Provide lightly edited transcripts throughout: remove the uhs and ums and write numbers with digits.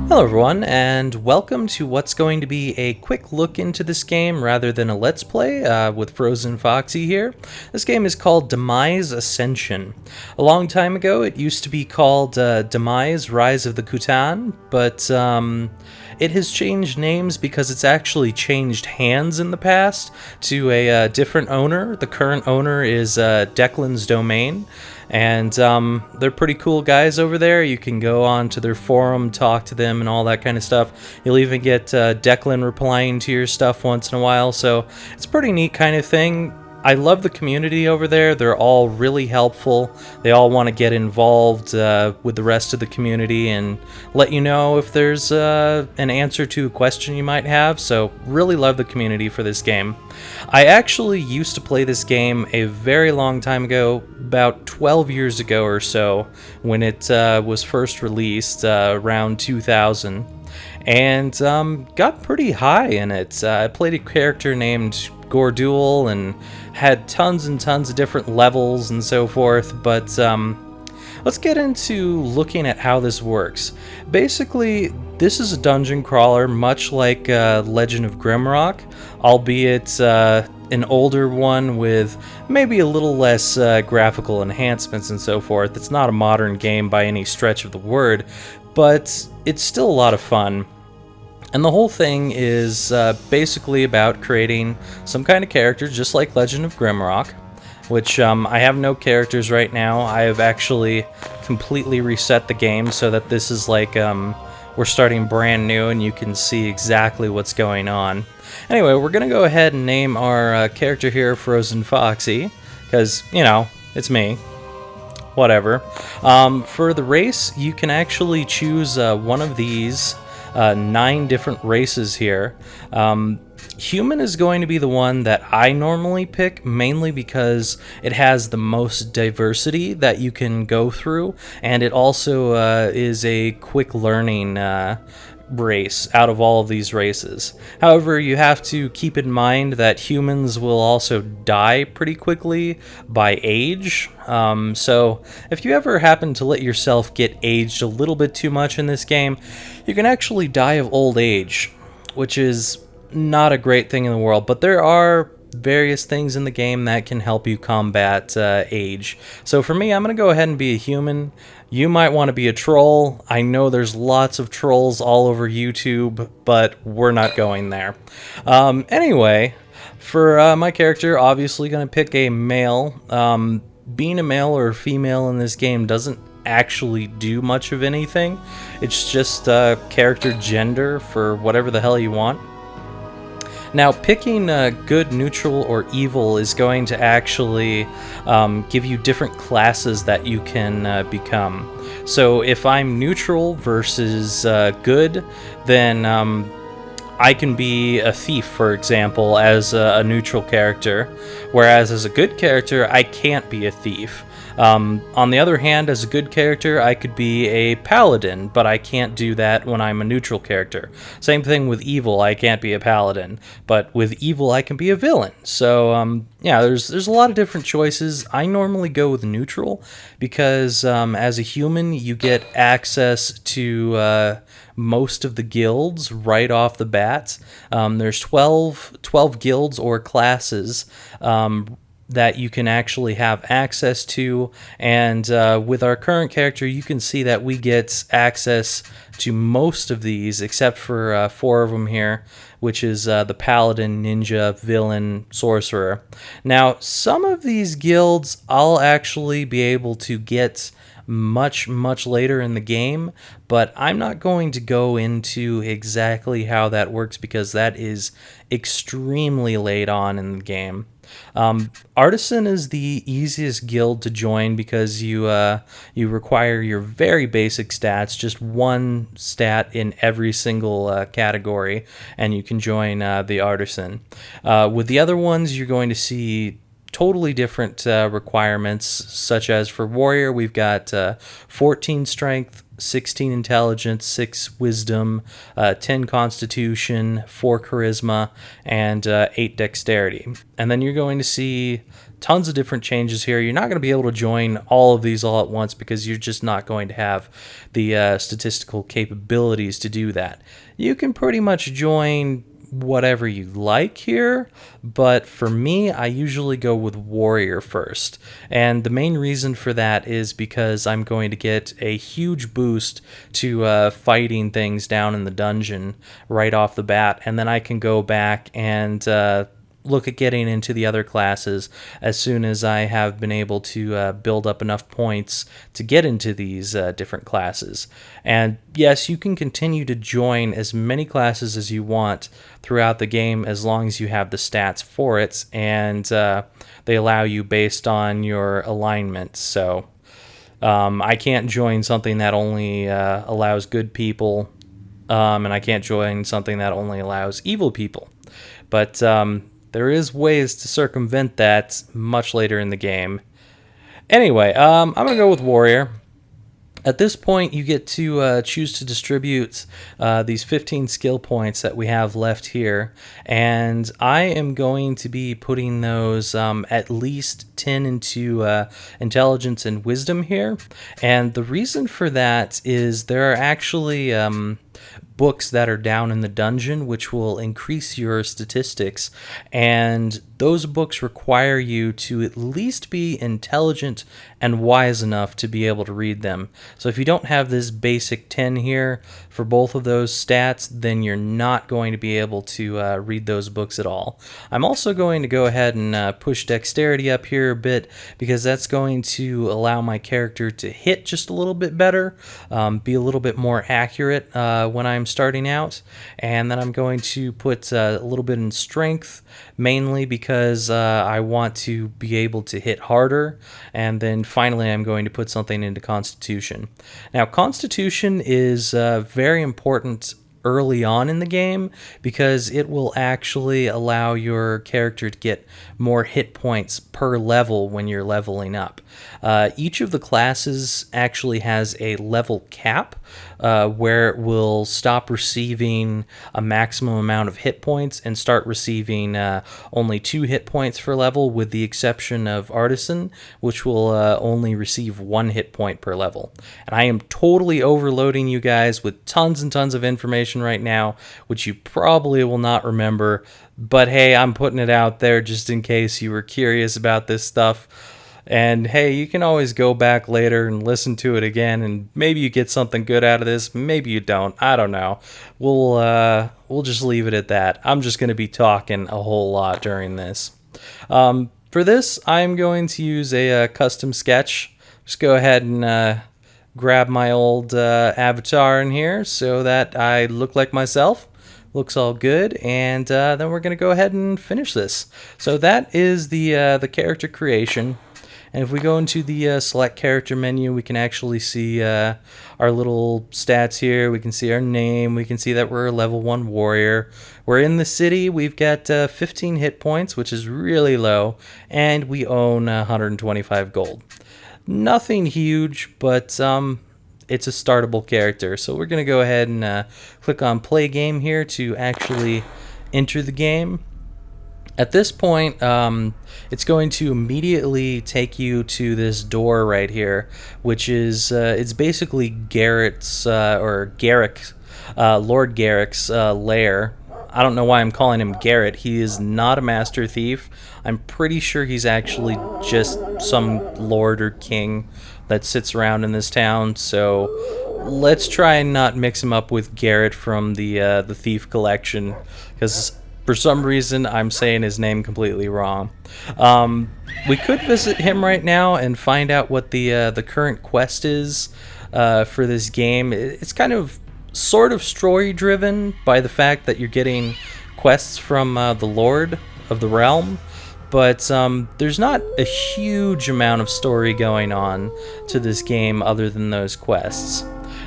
Hello everyone, and welcome to what's going to be a quick look into this game rather than a Let's Play with FrozenFoxy here. This game is called Demise Ascension. A long time ago it used to be called Demise Rise of the Kutan, but it has changed names because it's actually changed hands in the past to a different owner. The current owner is Declan's Domain. And they're pretty cool guys over there. You can go on to their forum, talk to them, and all that kind of stuff. You'll even get Declan replying to your stuff once in a while, so it's a pretty neat kind of thing. I love the community over there. They're all really helpful. They all want to get involved with the rest of the community and let you know if there's an answer to a question you might have. So really love the community for this game. I actually used to play this game a very long time ago, about 12 years ago or so, when it was first released around 2000. And got pretty high in it. I played a character named Gordul and had tons and tons of different levels and so forth, but let's get into looking at how this works. Basically, this is a dungeon crawler much like Legend of Grimrock, albeit an older one with maybe a little less graphical enhancements and so forth. It's not a modern game by any stretch of the word, but it's still a lot of fun. And the whole thing is basically about creating some kind of character, just like Legend of Grimrock, which I have no characters right now. I have actually completely reset the game so that this is like we're starting brand new and you can see exactly what's going on. Anyway, we're going to go ahead and name our character here FrozenFoxy, because, you know, it's me. Whatever. For the race, you can actually choose one of these 9 different races here. Human is going to be the one that I normally pick, mainly because it has the most diversity that you can go through, and it also is a quick learning race out of all of these races. However, you have to keep in mind that humans will also die pretty quickly by age. So if you ever happen to let yourself get aged a little bit too much in this game, you can actually die of old age, which is not a great thing in the world, but there are various things in the game that can help you combat age. So for me, I'm going to go ahead and be a human. You might want to be a troll. I know there's lots of trolls all over YouTube, but we're not going there. Anyway, for my character, obviously going to pick a male. Being a male or female in this game doesn't actually do much of anything. It's just character gender for whatever the hell you want. Now, picking good, neutral, or evil is going to actually give you different classes that you can become. So if I'm neutral versus good, then I can be a thief, for example, as a neutral character, whereas as a good character, I can't be a thief. On the other hand, as a good character, I could be a paladin, but I can't do that when I'm a neutral character. Same thing with evil, I can't be a paladin, but with evil I can be a villain. So, yeah, there's a lot of different choices. I normally go with neutral because as a human, you get access to most of the guilds right off the bat. There's 12 guilds or classes that you can actually have access to, and with our current character you can see that we get access to most of these except for 4 of them here, which is the paladin, ninja, villain, sorcerer. Now, some of these guilds I'll actually be able to get much later in the game, but I'm not going to go into exactly how that works because that is extremely late on in the game. Artisan is the easiest guild to join because you require your very basic stats, just 1 stat in every single category, and you can join the Artisan. With the other ones, you're going to see totally different requirements, such as for warrior we've got 14 strength, 16 intelligence, 6 wisdom, 10 constitution, 4 charisma, and 8 dexterity. And then you're going to see tons of different changes here. You're not going to be able to join all of these all at once because you're just not going to have the statistical capabilities to do that. You can pretty much join whatever you like here, but for me, I usually go with warrior first. And the main reason for that is because I'm going to get a huge boost to fighting things down in the dungeon right off the bat, and then I can go back and look at getting into the other classes as soon as I have been able to build up enough points to get into these different classes. And yes, you can continue to join as many classes as you want throughout the game as long as you have the stats for it, and they allow you based on your alignment. So I can't join something that only allows good people, and I can't join something that only allows evil people. But there is ways to circumvent that much later in the game. Anyway, I'm going to go with warrior. At this point, you get to choose to distribute these 15 skill points that we have left here, and I am going to be putting those at least 10 into intelligence and wisdom here. And the reason for that is there are actually books that are down in the dungeon which will increase your statistics, and those books require you to at least be intelligent and wise enough to be able to read them. So if you don't have this basic 10 here for both of those stats, then you're not going to be able to read those books at all. I'm also going to go ahead and push dexterity up here a bit because that's going to allow my character to hit just a little bit better, be a little bit more accurate when I'm starting out. And then I'm going to put a little bit in strength, mainly because I want to be able to hit harder. And then finally I'm going to put something into Constitution. Now Constitution is very important early on in the game because it will actually allow your character to get more hit points per level when you're leveling up. Each of the classes actually has a level cap where it will stop receiving a maximum amount of hit points and start receiving only 2 hit points per level, with the exception of Artisan, which will only receive 1 hit point per level. And I am totally overloading you guys with tons and tons of information right now, which you probably will not remember, but hey, I'm putting it out there just in case you were curious about this stuff. And hey, you can always go back later and listen to it again, and maybe you get something good out of this, maybe you don't, I don't know. We'll just leave it at that. I'm just going to be talking a whole lot during this. For this, I'm going to use a custom sketch. Just go ahead and grab my old avatar in here so that I look like myself. Looks all good, and then we're going to go ahead and finish this. So that is the character creation. And if we go into the select character menu, we can actually see our little stats here. We can see our name. We can see that we're a level 1 warrior. We're in the city. We've got 15 hit points, which is really low, and we own 125 gold. Nothing huge, but it's a startable character. So we're going to go ahead and click on play game here to actually enter the game. At this point, it's going to immediately take you to this door right here, which is it's basically Garrett's or Garrick, Lord Garrick's lair. I don't know why I'm calling him Garrett. He is not a master thief. I'm pretty sure he's actually just some lord or king that sits around in this town. So let's try and not mix him up with Garrett from the Thief Collection, because for some reason, I'm saying his name completely wrong. We could visit him right now and find out what the current quest is for this game. It's kind of sort of story-driven by the fact that you're getting quests from the Lord of the Realm, but there's not a huge amount of story going on to this game other than those quests.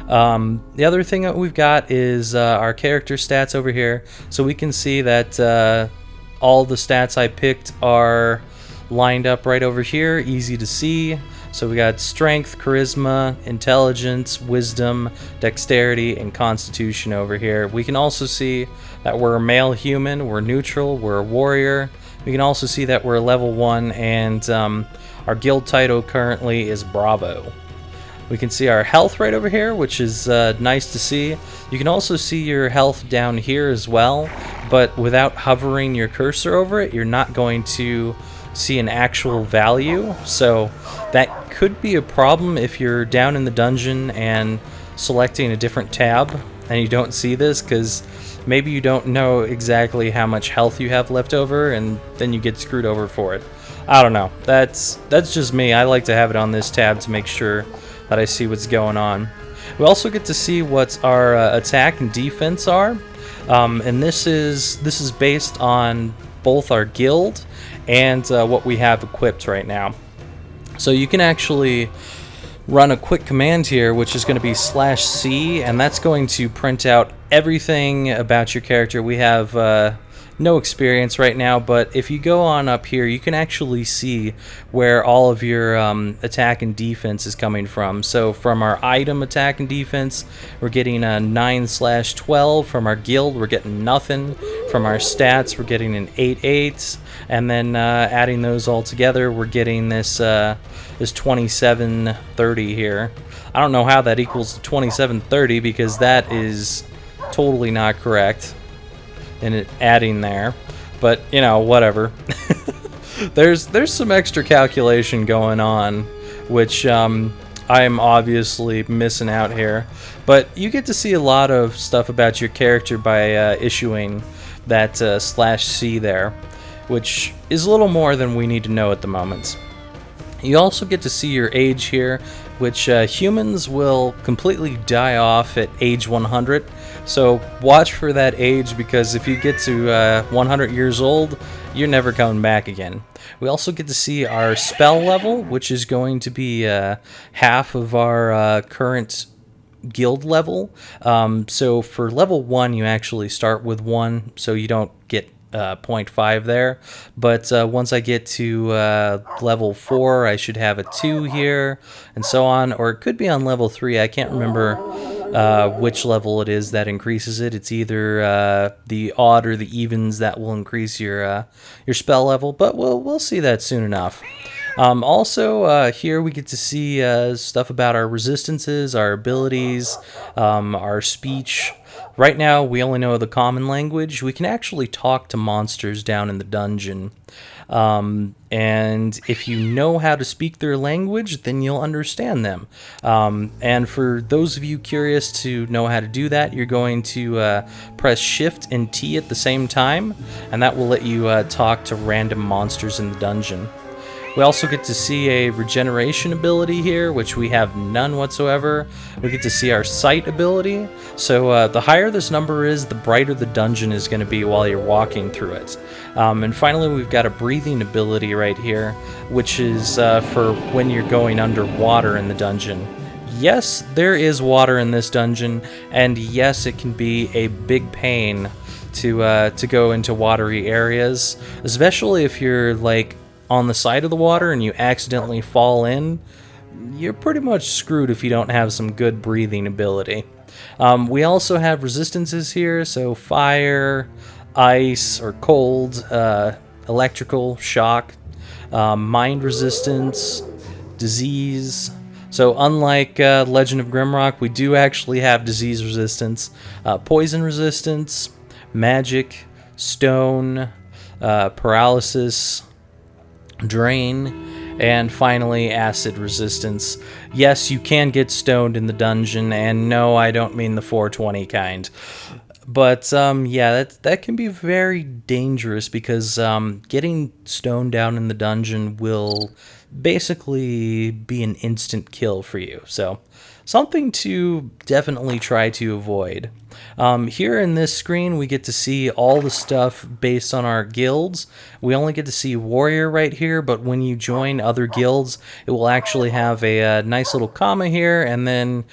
The other thing that we've got is our character stats over here. So we can see that all the stats I picked are lined up right over here, easy to see. So we got strength, charisma, intelligence, wisdom, dexterity, and constitution over here. We can also see that we're a male human, we're neutral, we're a warrior. We can also see that we're level 1, and our guild title currently is Bravo. We can see our health right over here, which is nice to see. You can also see your health down here as well, but without hovering your cursor over it, you're not going to see an actual value. So that could be a problem if you're down in the dungeon and selecting a different tab and you don't see this, because maybe you don't know exactly how much health you have left over, and then you get screwed over for it. I don't know. That's just me. I like to have it on this tab to make sure that I see what's going on. We also get to see what our attack and defense are, and this is based on both our guild and what we have equipped right now. So you can actually run a quick command here, which is going to be /C, and that's going to print out everything about your character. We have no experience right now, but if you go on up here, you can actually see where all of your attack and defense is coming from. So from our item attack and defense, we're getting a 9/12. From our guild, we're getting nothing. From our stats, we're getting an 8/8, and then adding those all together, we're getting this 2730 here. I don't know how that equals 2730, because that is totally not correct in it adding there, but you know, whatever. there's some extra calculation going on, which I'm obviously missing out here, but you get to see a lot of stuff about your character by issuing that /C there, which is a little more than we need to know at the moment. You also get to see your age here, which humans will completely die off at age 100. So watch for that age, because if you get to 100 years old, you're never coming back again. We also get to see our spell level, which is going to be half of our current guild level. So for level 1, you actually start with 1, so you don't get 0.5 there, but once I get to level 4, I should have a 2 here, and so on, or it could be on level 3. I can't remember which level it is that increases it. It's either the odd or the evens that will increase your spell level, but we'll see that soon enough. Also, here we get to see stuff about our resistances, our abilities, our speech. Right now, we only know the common language. We can actually talk to monsters down in the dungeon. And if you know how to speak their language, then you'll understand them. And for those of you curious to know how to do that, you're going to press Shift and T at the same time, and that will let you talk to random monsters in the dungeon. We also get to see a regeneration ability here, which we have none whatsoever. We get to see our sight ability. So the higher this number is, the brighter the dungeon is going to be while you're walking through it. And finally, we've got a breathing ability right here, which is for when you're going underwater in the dungeon. Yes, there is water in this dungeon, and yes, it can be a big pain to go into watery areas, especially if you're like on the side of the water and you accidentally fall in. You're pretty much screwed if you don't have some good breathing ability. We also have resistances here, so fire, ice or cold, electrical, shock, mind resistance, disease. So unlike Legend of Grimrock, we do actually have disease resistance, poison resistance, magic, stone, paralysis, drain, and finally acid resistance. Yes, you can get stoned in the dungeon, and no, I don't mean the 420 kind. But yeah, that can be very dangerous, because getting stoned down in the dungeon will basically be an instant kill for you. So something to definitely try to avoid. Here in this screen, we get to see all the stuff based on our guilds. We only get to see warrior right here, but when you join other guilds, it will actually have a nice little comma here, and then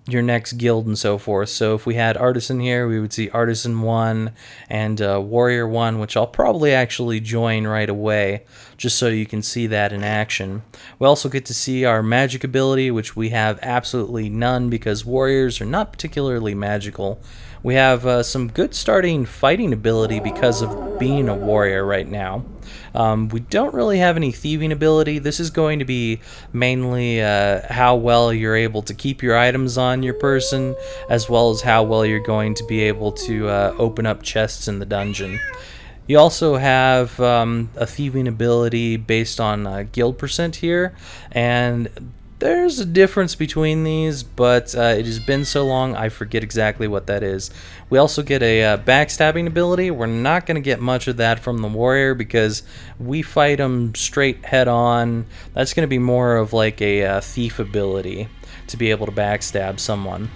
your next guild and so forth. So if we had Artisan here, we would see Artisan 1 and Warrior 1, which I'll probably actually join right away, just so you can see that in action. We also get to see our magic ability, which we have absolutely none because warriors are not particularly magical. We have some good starting fighting ability because of being a warrior right now. We don't really have any thieving ability. This is going to be mainly how well you're able to keep your items on your person, as well as how well you're going to be able to open up chests in the dungeon. You also have a thieving ability based on guild percent here, and there's a difference between these, but it has been so long I forget exactly what that is. We also get a backstabbing ability. We're not going to get much of that from the warrior because we fight them straight head on. That's going to be more of like a thief ability to be able to backstab someone.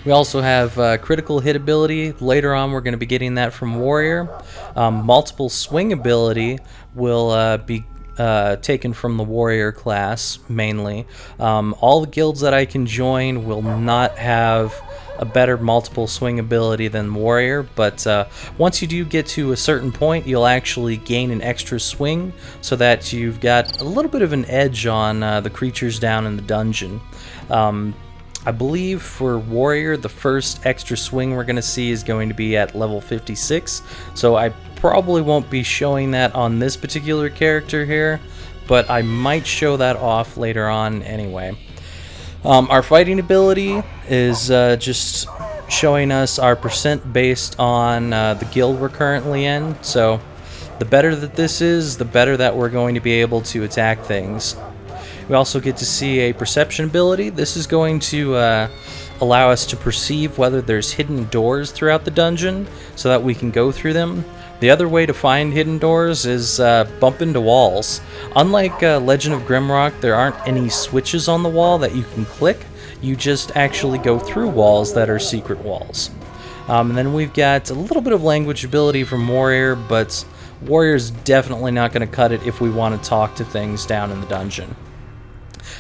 We also have critical hit ability. Later on we're going to be getting that from warrior. Multiple swing ability will be taken from the warrior class mainly. All the guilds that I can join will not have a better multiple swing ability than warrior, but once you do get to a certain point, you'll actually gain an extra swing so that you've got a little bit of an edge on the creatures down in the dungeon. I believe for warrior, the first extra swing we're going to see is going to be at level 56, so I probably won't be showing that on this particular character here, but I might show that off later on anyway. Our fighting ability is just showing us our percent based on the guild we're currently in, so the better that this is, the better that we're going to be able to attack things. We also get to see a perception ability. This is going to allow us to perceive whether there's hidden doors throughout the dungeon so that we can go through them. The other way to find hidden doors is bump into walls. Unlike Legend of Grimrock, there aren't any switches on the wall that you can click. You just actually go through walls that are secret walls. And then we've got a little bit of language ability from Warrior, but Warrior's definitely not going to cut it if we want to talk to things down in the dungeon.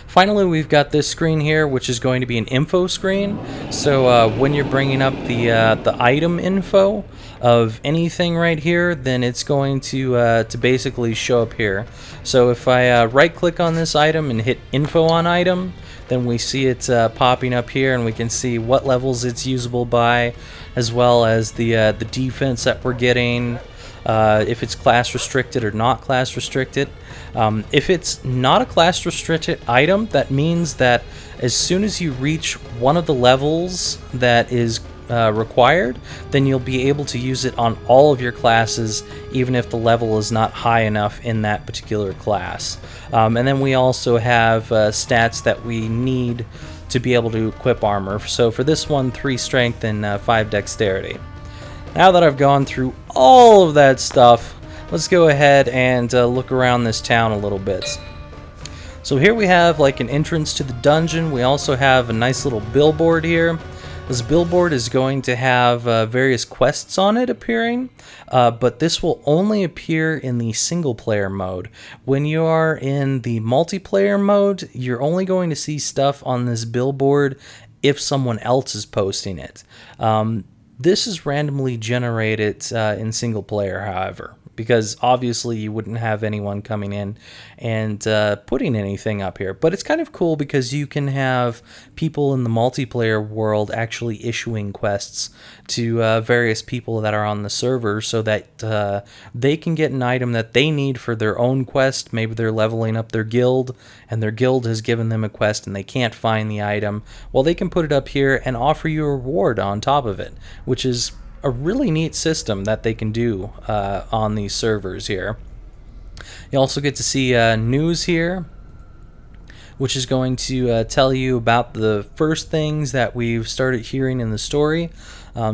Finally, we've got this screen here, which is going to be an info screen. So when you're bringing up the item info of anything right here, then it's going to basically show up here. So if I right-click on this item and hit info on item, then we see it popping up here, and we can see what levels it's usable by, as well as the defense that we're getting. If it's class restricted or not class restricted. If it's not a class restricted item, that means that as soon as you reach one of the levels that is required, then you'll be able to use it on all of your classes, even if the level is not high enough in that particular class. And then we also have stats that we need to be able to equip armor. So for this one, 3 strength and 5 dexterity. Now that I've gone through all of that stuff, let's go ahead and look around this town a little bit. So here we have like an entrance to the dungeon. We also have a nice little billboard here. This billboard is going to have various quests on it appearing, but this will only appear in the single player mode. When you are in the multiplayer mode, you're only going to see stuff on this billboard if someone else is posting it. This is randomly generated in single player, however, because obviously you wouldn't have anyone coming in and putting anything up here. But it's kind of cool because you can have people in the multiplayer world actually issuing quests to various people that are on the server so that they can get an item that they need for their own quest. Maybe they're leveling up their guild and their guild has given them a quest and they can't find the item. Well, they can put it up here and offer you a reward on top of it, which is a really neat system that they can do on these servers here. You also get to see news here, which is going to tell you about the first things that we've started hearing in the story.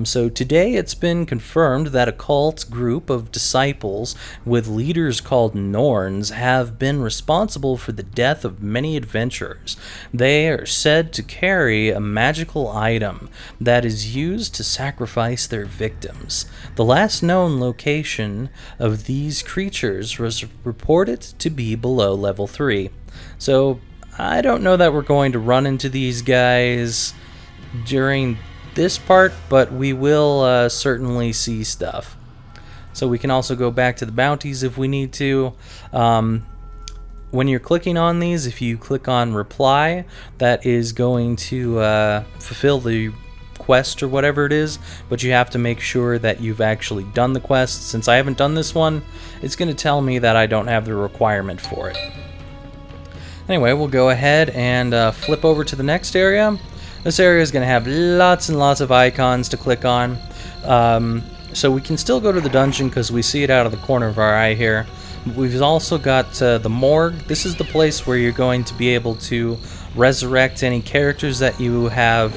So today it's been confirmed that a cult group of disciples with leaders called Norns have been responsible for the death of many adventurers. They are said to carry a magical item that is used to sacrifice their victims. The last known location of these creatures was reported to be below level 3. So I don't know that we're going to run into these guys during this part, but we will certainly see stuff. So we can also go back to the bounties if we need to. When you're clicking on these, if you click on reply, that is going to fulfill the quest or whatever it is, but you have to make sure that you've actually done the quest. Since I haven't done this one, it's going to tell me that I don't have the requirement for it. Anyway, we'll go ahead and flip over to the next area. This area is going to have lots and lots of icons to click on. So we can still go to the dungeon because we see it out of the corner of our eye here. We've also got the morgue. This is the place where you're going to be able to resurrect any characters that you have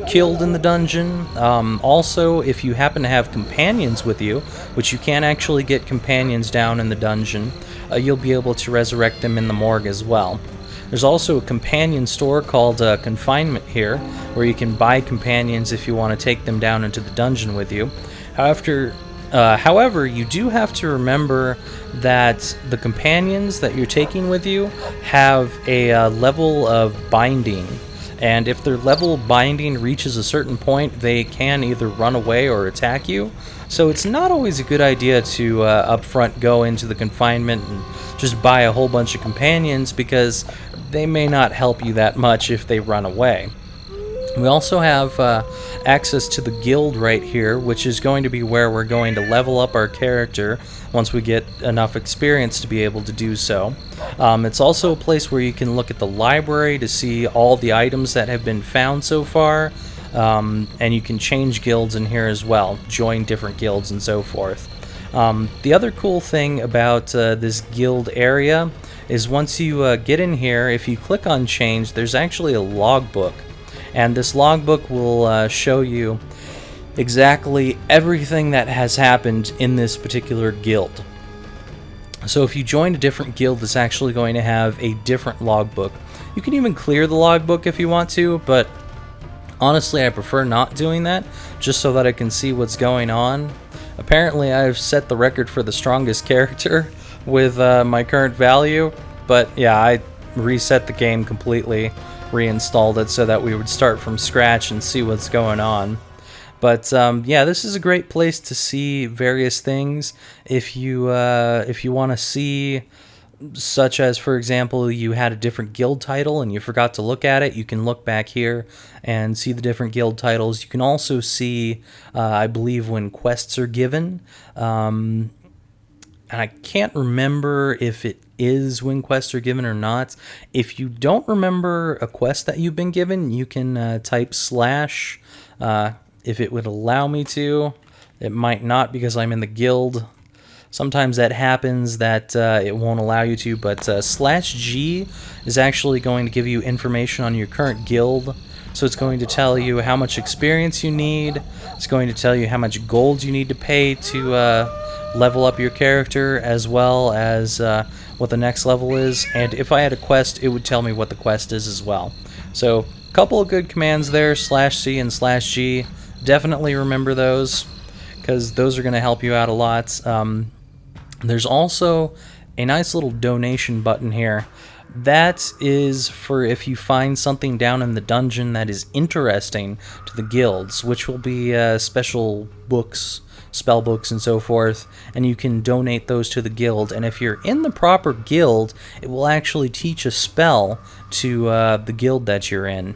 killed in the dungeon. Also, if you happen to have companions with you, which you can actually get companions down in the dungeon, you'll be able to resurrect them in the morgue as well. There's also a companion store called Confinement here, where you can buy companions if you want to take them down into the dungeon with you. However, you do have to remember that the companions that you're taking with you have a level of binding. And if their level of binding reaches a certain point, they can either run away or attack you. So it's not always a good idea to upfront go into the confinement and just buy a whole bunch of companions, because they may not help you that much if they run away. We also have access to the guild right here, which is going to be where we're going to level up our character once we get enough experience to be able to do so. It's also a place where you can look at the library to see all the items that have been found so far, and you can change guilds in here as well, join different guilds and so forth. The other cool thing about this guild area is once you get in here, if you click on change, there's actually a logbook. And this logbook will show you exactly everything that has happened in this particular guild. So if you join a different guild, it's actually going to have a different logbook. You can even clear the logbook if you want to, but honestly I prefer not doing that, just so that I can see what's going on. Apparently I've set the record for the strongest character with my current value, but yeah, I reset the game completely, reinstalled it so that we would start from scratch and see what's going on. But yeah, this is a great place to see various things. If you want to see, such as, for example, you had a different guild title and you forgot to look at it, you can look back here and see the different guild titles. You can also see, I believe, when quests are given. And I can't remember if it is when quests are given or not. If you don't remember a quest that you've been given, you can type slash if it would allow me to. It might not because I'm in the guild. Sometimes that happens that it won't allow you to, but slash G is actually going to give you information on your current guild. So it's going to tell you how much experience you need. It's going to tell you how much gold you need to pay to level up your character, as well as what the next level is. And if I had a quest, it would tell me what the quest is as well. So a couple of good commands there, slash C and slash G. Definitely remember those, because those are going to help you out a lot. There's also a nice little donation button here. That is for if you find something down in the dungeon that is interesting to the guilds, which will be special books, spell books and so forth, and you can donate those to the guild. And if you're in the proper guild, it will actually teach a spell to the guild that you're in,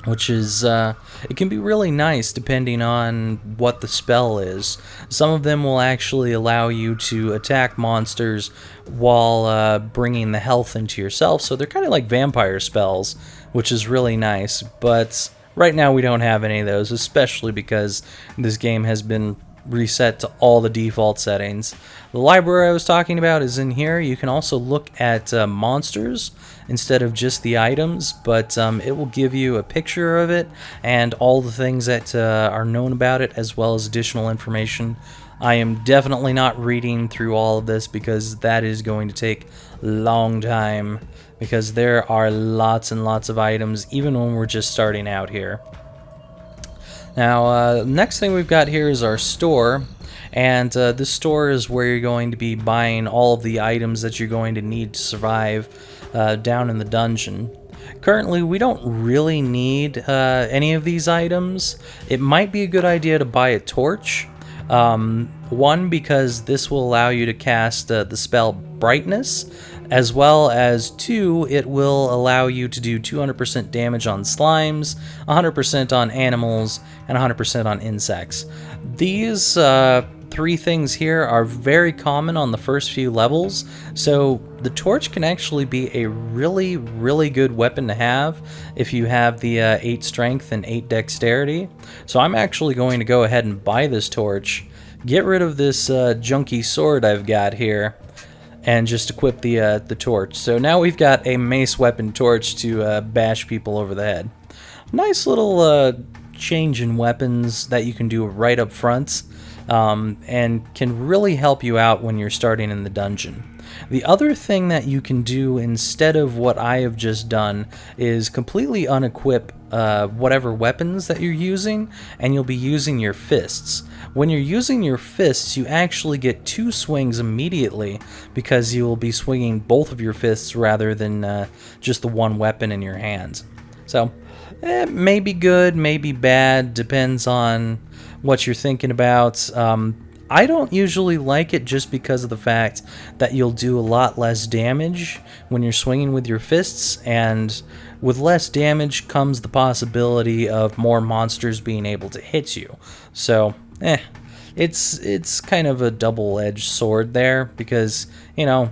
which is, it can be really nice depending on what the spell is. Some of them will actually allow you to attack monsters while bringing the health into yourself, so they're kind of like vampire spells, which is really nice. But right now we don't have any of those, especially because this game has been reset to all the default settings. The library I was talking about is in here. You can also look at monsters instead of just the items, but it will give you a picture of it and all the things that are known about it, as well as additional information. I am definitely not reading through all of this because that is going to take a long time, because there are lots and lots of items even when we're just starting out here. Now, next thing we've got here is our store, And this store is where you're going to be buying all of the items that you're going to need to survive down in the dungeon. Currently, we don't really need any of these items. It might be a good idea to buy a torch. One, because this will allow you to cast the spell Brightness, as well as two, it will allow you to do 200% damage on slimes, 100% on animals, and 100% on insects. These three things here are very common on the first few levels, so the torch can actually be a really, really good weapon to have if you have the 8 strength and 8 dexterity. So I'm actually going to go ahead and buy this torch, get rid of this junky sword I've got here, and just equip the torch. So now we've got a mace weapon torch to bash people over the head. Nice little change in weapons that you can do right up front, and can really help you out when you're starting in the dungeon. The other thing that you can do instead of what I have just done is completely unequip whatever weapons that you're using, and you'll be using your fists. When you're using your fists, you actually get 2 swings immediately because you will be swinging both of your fists rather than just the one weapon in your hands. So, it may be good, may be bad, depends on what you're thinking about. I don't usually like it just because of the fact that you'll do a lot less damage when you're swinging with your fists, and with less damage comes the possibility of more monsters being able to hit you. So, it's kind of a double-edged sword there, because, you know,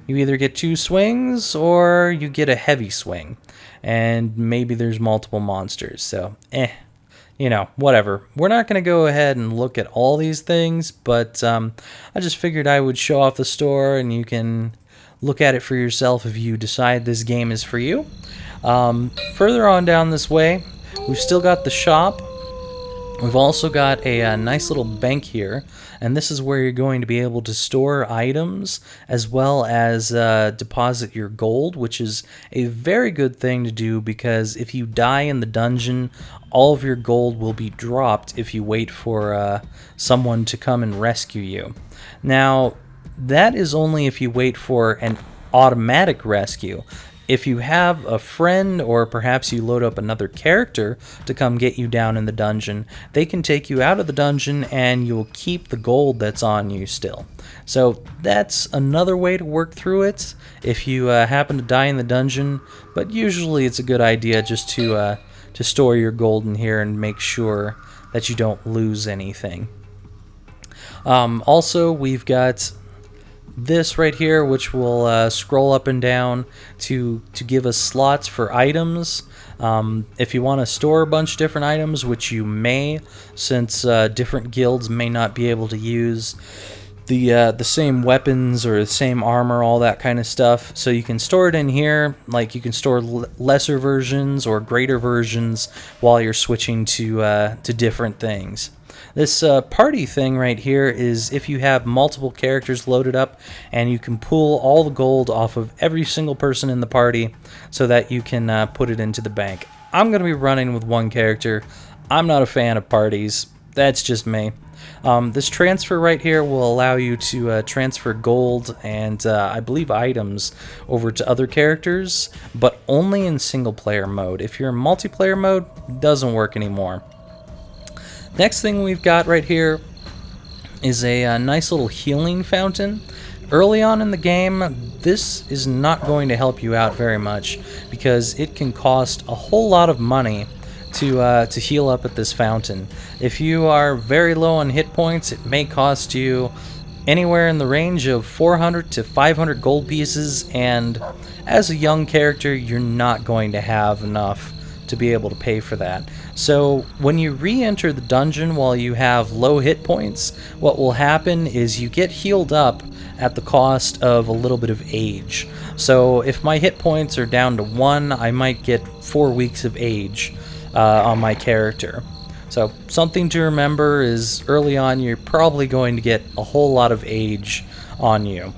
you either get 2 swings or you get a heavy swing, and maybe there's multiple monsters, so, you know, whatever. We're not going to go ahead and look at all these things, but I just figured I would show off the store, and you can look at it for yourself if you decide this game is for you. Further on down this way, we've still got the shop. We've also got a nice little bank here, and this is where you're going to be able to store items as well as deposit your gold, which is a very good thing to do because if you die in the dungeon, all of your gold will be dropped if you wait for someone to come and rescue you. Now, that is only if you wait for an automatic rescue. If you have a friend, or perhaps you load up another character to come get you down in the dungeon, they can take you out of the dungeon and you'll keep the gold that's on you still. So that's another way to work through it if you happen to die in the dungeon, but usually it's a good idea just to store your gold in here and make sure that you don't lose anything. Also, we've got this right here, which will scroll up and down to give us slots for items. If you want to store a bunch of different items, which you may, since different guilds may not be able to use the same weapons or the same armor, all that kind of stuff. So you can store it in here, like you can store lesser versions or greater versions while you're switching to different things. This party thing right here is if you have multiple characters loaded up, and you can pull all the gold off of every single person in the party so that you can put it into the bank. I'm going to be running with one character. I'm not a fan of parties. That's just me. This transfer right here will allow you to transfer gold and I believe items over to other characters, but only in single player mode. If you're in multiplayer mode, it doesn't work anymore. Next thing we've got right here is a nice little healing fountain. Early on in the game, this is not going to help you out very much because it can cost a whole lot of money to heal up at this fountain. If you are very low on hit points, it may cost you anywhere in the range of 400 to 500 gold pieces, and as a young character, you're not going to have enough to be able to pay for that. So when you re-enter the dungeon while you have low hit points, what will happen is you get healed up at the cost of a little bit of age. So if my hit points are down to 1, I might get 4 weeks of age on my character. So something to remember is early on you're probably going to get a whole lot of age on you.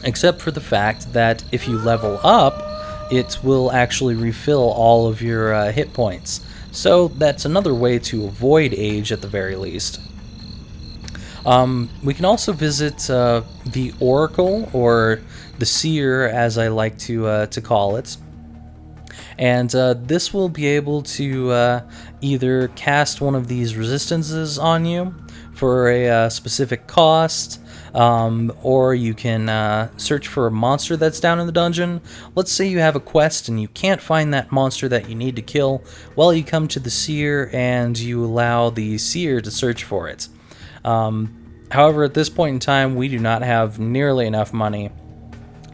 Except for the fact that if you level up, it will actually refill all of your hit points. So that's another way to avoid age at the very least. We can also visit the Oracle, or the Seer, as I like to call it. And this will be able to either cast one of these resistances on you for a specific cost, or you can search for a monster that's down in the dungeon. Let's say you have a quest and you can't find that monster that you need to kill. Well, you come to the Seer and you allow the Seer to search for it. However, at this point in time, we do not have nearly enough money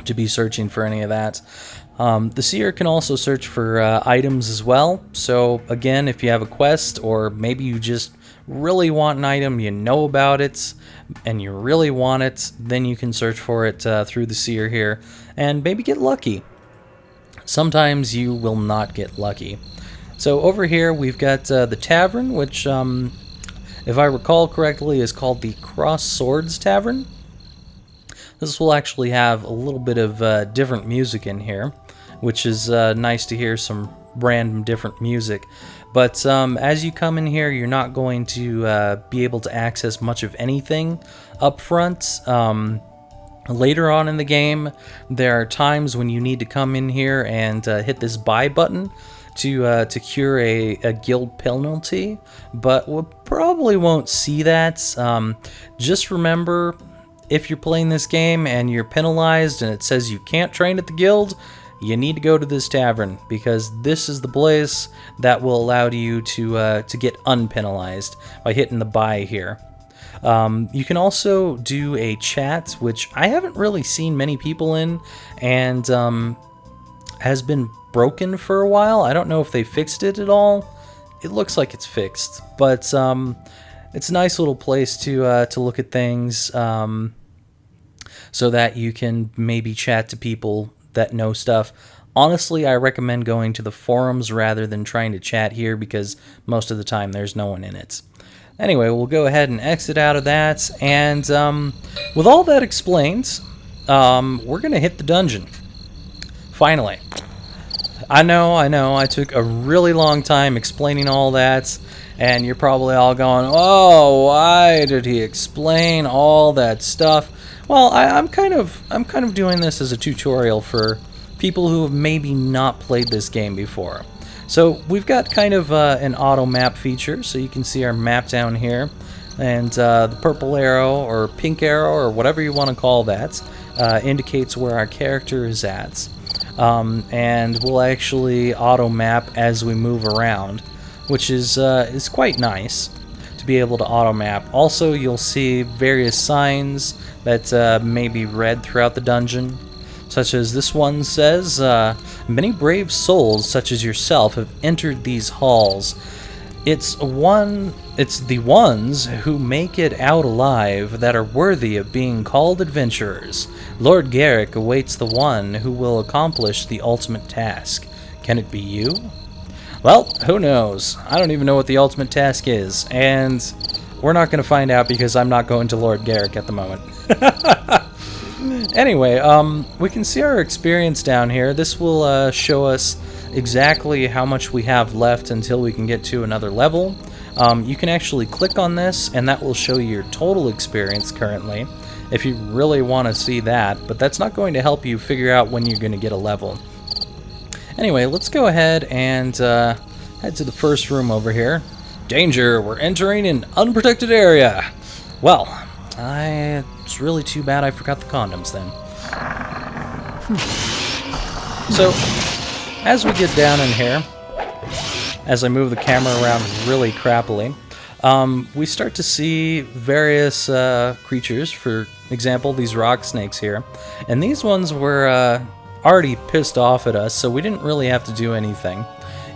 to be searching for any of that. The Seer can also search for items as well. So again, if you have a quest, or maybe you just really want an item, you know about it, and you really want it, then you can search for it through the Seer here, and maybe get lucky. Sometimes you will not get lucky. So over here we've got the Tavern, which, if I recall correctly, is called the Cross Swords Tavern. This will actually have a little bit of different music in here, which is nice to hear some random different music. But as you come in here, you're not going to be able to access much of anything up front. Later on in the game, there are times when you need to come in here and hit this buy button to cure a guild penalty, but we probably won't see that. Just remember, if you're playing this game and you're penalized and it says you can't train at the guild, you need to go to this tavern, because this is the place that will allow you to get unpenalized by hitting the buy here. You can also do a chat, which I haven't really seen many people in, and has been broken for a while. I don't know if they fixed it at all. It looks like it's fixed, but it's a nice little place to look at things, so that you can maybe chat to people that know stuff. Honestly, I recommend going to the forums rather than trying to chat here, because most of the time there's no one in it. Anyway, we'll go ahead and exit out of that, and with all that explained, we're going to hit the dungeon. Finally. I know, I took a really long time explaining all that, and you're probably all going, oh, why did he explain all that stuff? Well, I'm kind of doing this as a tutorial for people who have maybe not played this game before. So we've got kind of an auto map feature, so you can see our map down here, and the purple arrow or pink arrow or whatever you want to call that indicates where our character is at, and we'll actually auto map as we move around, which is quite nice to be able to auto map. Also, you'll see various signs that may be read throughout the dungeon, such as this one says, many brave souls such as yourself have entered these halls. It's the ones who make it out alive that are worthy of being called adventurers. Lord Garrick awaits the one who will accomplish the ultimate task. Can it be you? Well, who knows? I don't even know what the ultimate task is, and we're not going to find out because I'm not going to Lord Garrick at the moment. Anyway, we can see our experience down here. This will show us exactly how much we have left until we can get to another level. You can actually click on this, and that will show you your total experience currently, if you really want to see that, but that's not going to help you figure out when you're going to get a level. Anyway, let's go ahead and head to the first room over here. Danger! We're entering an unprotected area! Well, it's really too bad I forgot the condoms then. So, as we get down in here, as I move the camera around really crappily, we start to see various creatures. For example, these rock snakes here. And these ones were already pissed off at us, so we didn't really have to do anything.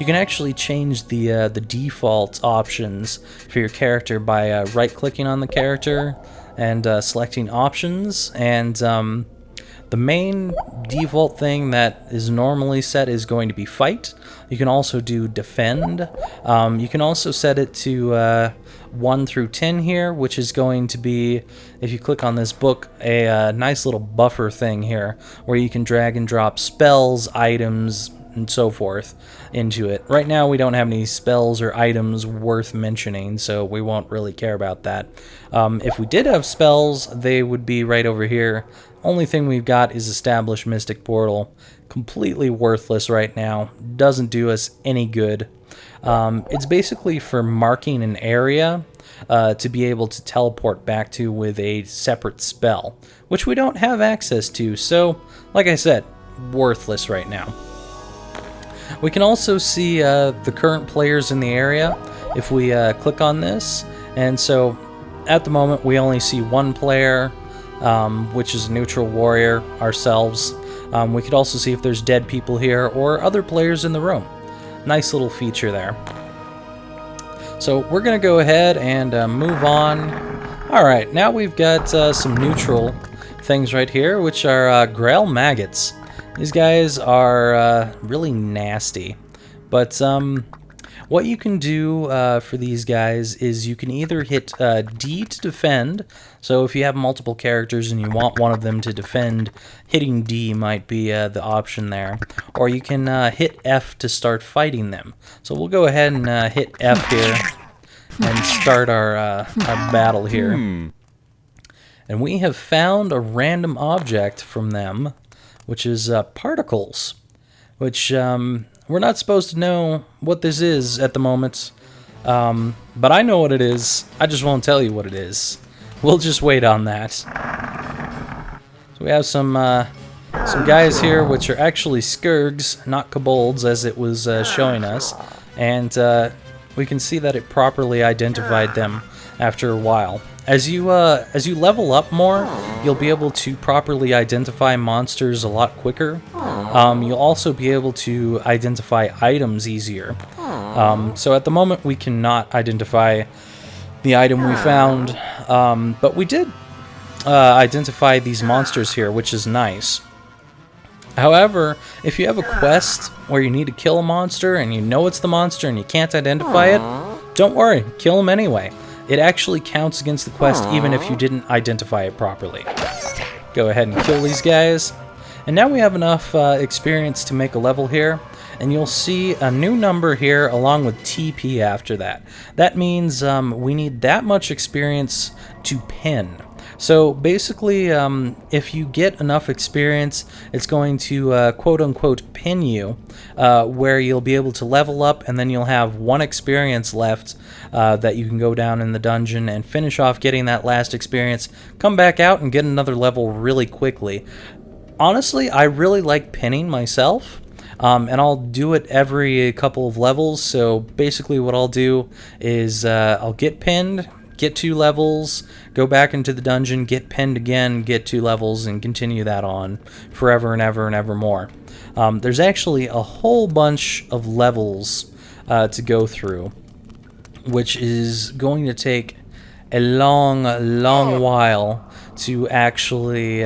You can actually change the default options for your character by right-clicking on the character and selecting options, and the main default thing that is normally set is going to be fight. You can also do defend. You can also set it to 1 through 10 here, which is going to be, if you click on this book, a nice little buffer thing here where you can drag and drop spells, items, and so forth into it. Right now we don't have any spells or items worth mentioning, so we won't really care about that. If we did have spells, they would be right over here. Only thing we've got is Establish Mystic Portal. Completely worthless right now. Doesn't do us any good. It's basically for marking an area to be able to teleport back to with a separate spell, which we don't have access to, so, like I said, worthless right now. We can also see the current players in the area if we click on this, and so at the moment we only see one player, which is a neutral warrior, ourselves. We could also see if there's dead people here or other players in the room. Nice little feature there. So we're going to go ahead and move on. Alright, now we've got some neutral things right here, which are Grail Maggots. These guys are really nasty. But what you can do for these guys is you can either hit D to defend. So if you have multiple characters and you want one of them to defend, hitting D might be the option there. Or you can hit F to start fighting them. So we'll go ahead and hit F here and start our battle here. And we have found a random object from them, which is particles, which we're not supposed to know what this is at the moment, but I know what it is. I just won't tell you what it is. We'll just wait on that. So we have some guys here, which are actually Skurgs, not Kobolds, as it was showing us, and we can see that it properly identified them after a while. As you level up more, you'll be able to properly identify monsters a lot quicker. You'll also be able to identify items easier. So at the moment we cannot identify the item we found, but we did identify these monsters here, which is nice. However, if you have a quest where you need to kill a monster and you know it's the monster and you can't identify it, don't worry, kill him anyway. It actually counts against the quest even if you didn't identify it properly. Go ahead and kill these guys. And now we have enough experience to make a level here, and you'll see a new number here along with TP after that. That means we need that much experience to pin. So basically, if you get enough experience, it's going to quote-unquote pin you, where you'll be able to level up, and then you'll have one experience left that you can go down in the dungeon and finish off getting that last experience, come back out and get another level really quickly. Honestly, I really like pinning myself, and I'll do it every couple of levels. So basically what I'll do is I'll get pinned, get 2 levels, go back into the dungeon, get pinned again, get 2 levels, and continue that on forever and ever more. There's actually a whole bunch of levels to go through, which is going to take a long while to actually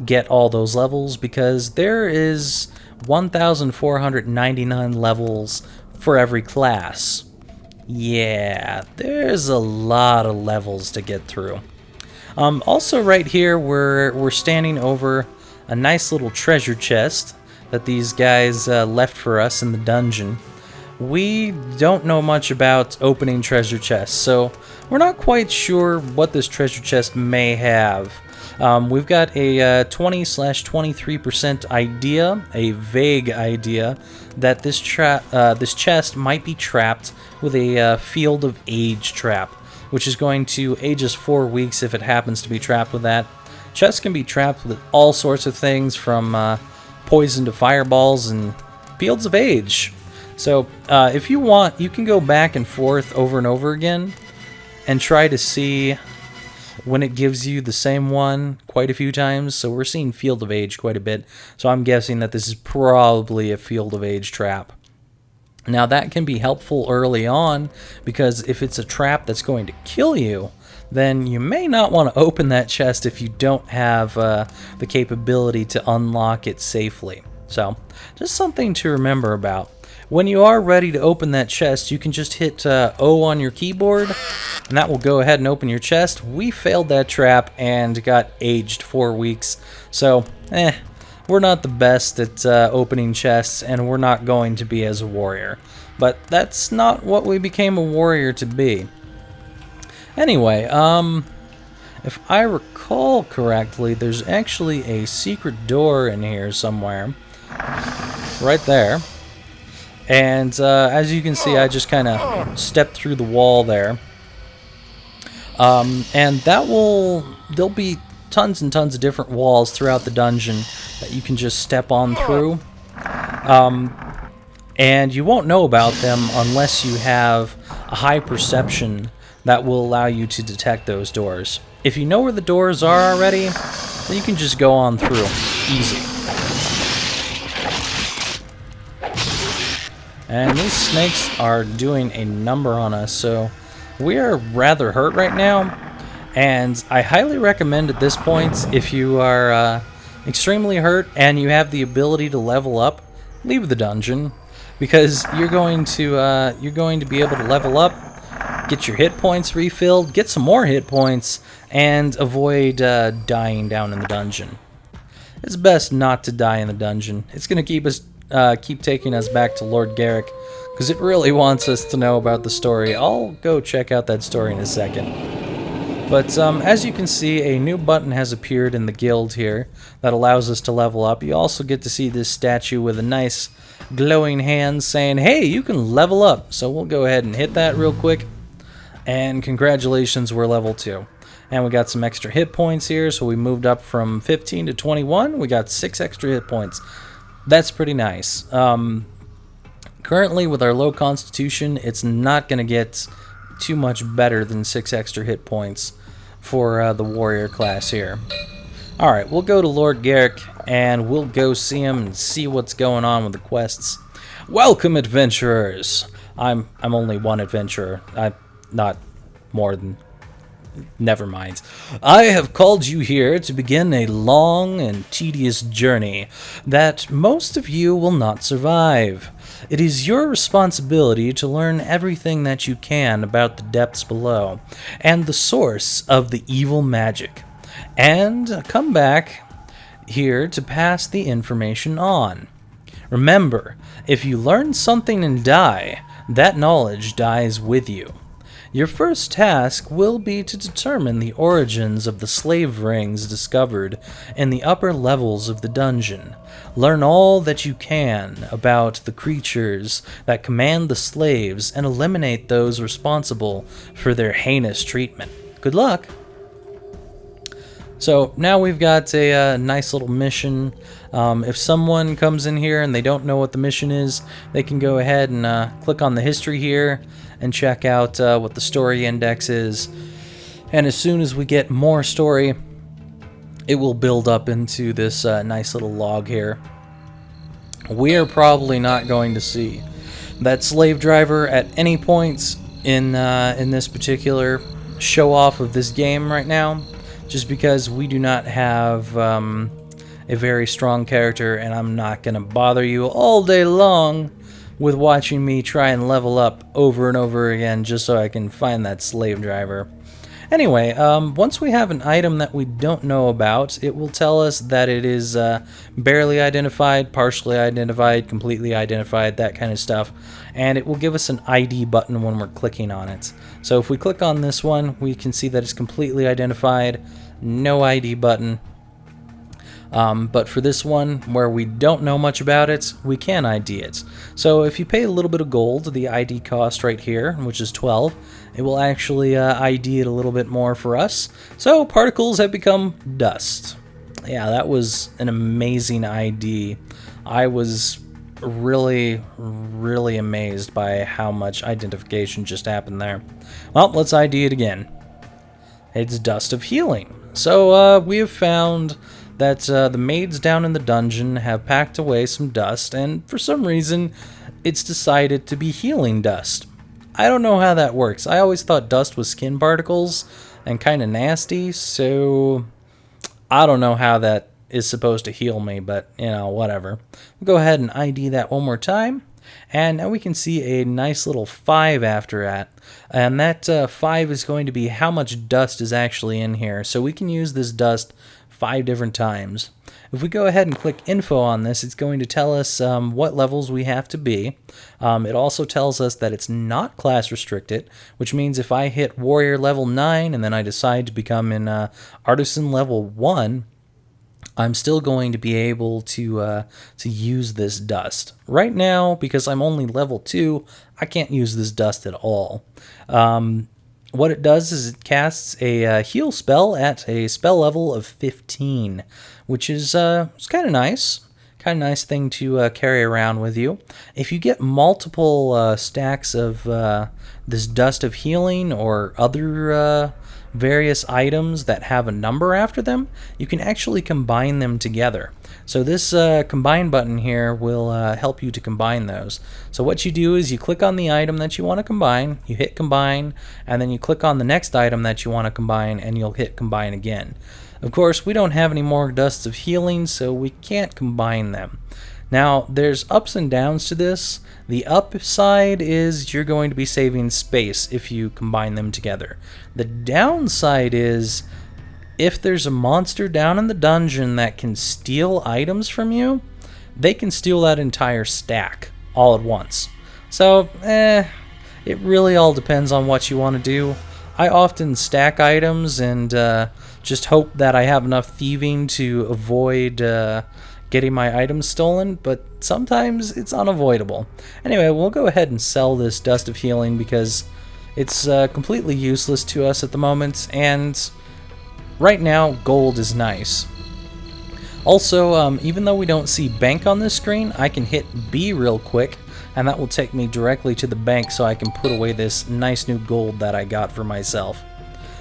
get all those levels, because there is 1,499 levels for every class. Yeah, there's a lot of levels to get through. Also right here, we're standing over a nice little treasure chest that these guys left for us in the dungeon. We don't know much about opening treasure chests, so we're not quite sure what this treasure chest may have. We've got a 20/23% idea, a vague idea, that this chest might be trapped with a Field of Age trap, which is going to age us 4 weeks if it happens to be trapped with that. Chests can be trapped with all sorts of things, from poison to fireballs and Fields of Age. So if you want, you can go back and forth over and over again and try to see when it gives you the same one quite a few times. So we're seeing Field of Age quite a bit, so I'm guessing that this is probably a Field of Age trap. Now that can be helpful early on, because if it's a trap that's going to kill you, then you may not want to open that chest if you don't have the capability to unlock it safely. So just something to remember about. When you are ready to open that chest, you can just hit O on your keyboard, and that will go ahead and open your chest. We failed that trap and got aged 4 weeks, so we're not the best at opening chests, and we're not going to be as a warrior. But that's not what we became a warrior to be. Anyway, if I recall correctly, there's actually a secret door in here somewhere. Right there. And as you can see, I just kind of stepped through the wall there. And there'll be tons and tons of different walls throughout the dungeon that you can just step on through. And you won't know about them unless you have a high perception that will allow you to detect those doors. If you know where the doors are already, then you can just go on through. Easy. And these snakes are doing a number on us, so we are rather hurt right now. And I highly recommend at this point, if you are extremely hurt and you have the ability to level up, leave the dungeon, because you're going to be able to level up, get your hit points refilled, get some more hit points, and avoid dying down in the dungeon. It's best not to die in the dungeon. It's going to keep taking us back to Lord Garrick, because it really wants us to know about the story. I'll go check out that story in a second. But as you can see, a new button has appeared in the guild here that allows us to level up. You also get to see this statue with a nice glowing hand saying, hey, you can level up. So we'll go ahead and hit that real quick. And congratulations, we're level 2. And we got some extra hit points here, so we moved up from 15 to 21. We got 6 extra hit points. That's pretty nice. Currently, with our low constitution, it's not going to get too much better than 6 extra hit points for the warrior class here. Alright, we'll go to Lord Garrick, and we'll go see him and see what's going on with the quests. Welcome, adventurers! I'm only one adventurer. I'm not more than... Never mind. I have called you here to begin a long and tedious journey that most of you will not survive. It is your responsibility to learn everything that you can about the depths below and the source of the evil magic, and come back here to pass the information on. Remember, if you learn something and die, that knowledge dies with you. Your first task will be to determine the origins of the slave rings discovered in the upper levels of the dungeon. Learn all that you can about the creatures that command the slaves and eliminate those responsible for their heinous treatment. Good luck! So now we've got a nice little mission. If someone comes in here and they don't know what the mission is, they can go ahead and click on the history here and check out what the story index is. And as soon as we get more story, it will build up into this nice little log here. We are probably not going to see that slave driver at any point in this particular show off of this game right now, just because we do not have a very strong character, and I'm not going to bother you all day long with watching me try and level up over and over again just so I can find that slave driver. Anyway, once we have an item that we don't know about, it will tell us that it is barely identified, partially identified, completely identified, that kind of stuff. And it will give us an ID button when we're clicking on it. So if we click on this one, we can see that it's completely identified, no ID button. But for this one, where we don't know much about it, we can ID it. So if you pay a little bit of gold, the ID cost right here, which is 12, it will actually ID it a little bit more for us. So particles have become dust. Yeah, that was an amazing ID. I was really, really amazed by how much identification just happened there. Well, let's ID it again. It's dust of healing. So we have found that the maids down in the dungeon have packed away some dust, and for some reason it's decided to be healing dust. I don't know how that works. I always thought dust was skin particles and kind of nasty, so I don't know how that is supposed to heal me, but you know, whatever. We'll go ahead and ID that one more time, and now we can see a nice little 5 after that, and that 5 is going to be how much dust is actually in here. So we can use this dust 5 different times. If we go ahead and click info on this, it's going to tell us what levels we have to be. It also tells us that it's not class restricted, which means if I hit warrior level 9 and then I decide to become an artisan level 1, I'm still going to be able to use this dust. Right now, because I'm only level 2, I can't use this dust at all. What it does is it casts a heal spell at a spell level of 15, which is it's kind of nice. Kind of nice thing to carry around with you. If you get multiple stacks of this dust of healing or other various items that have a number after them, you can actually combine them together. So this combine button here will help you to combine those. So what you do is you click on the item that you want to combine, you hit combine, and then you click on the next item that you want to combine, and you'll hit combine again. Of course, we don't have any more dusts of healing, so we can't combine them. Now, there's ups and downs to this. The upside is you're going to be saving space if you combine them together. The downside is if there's a monster down in the dungeon that can steal items from you, they can steal that entire stack all at once. So, it really all depends on what you want to do. I often stack items and just hope that I have enough thieving to avoid getting my items stolen, but sometimes it's unavoidable. Anyway, we'll go ahead and sell this Dust of Healing because it's completely useless to us at the moment, and right now, gold is nice. Also, even though we don't see bank on this screen, I can hit B real quick, and that will take me directly to the bank so I can put away this nice new gold that I got for myself.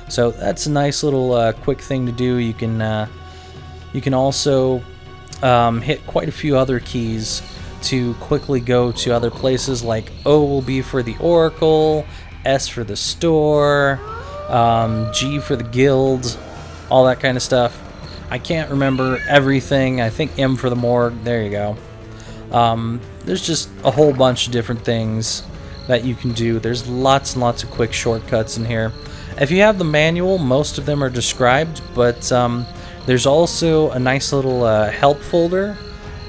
So that's a nice little quick thing to do. You can also hit quite a few other keys to quickly go to other places, like O will be for the Oracle, S for the store, G for the guild, all that kind of stuff. I can't remember everything. I think M for the morgue. There you go. There's just a whole bunch of different things that you can do. There's lots and lots of quick shortcuts in here. If you have the manual, most of them are described, but there's also a nice little help folder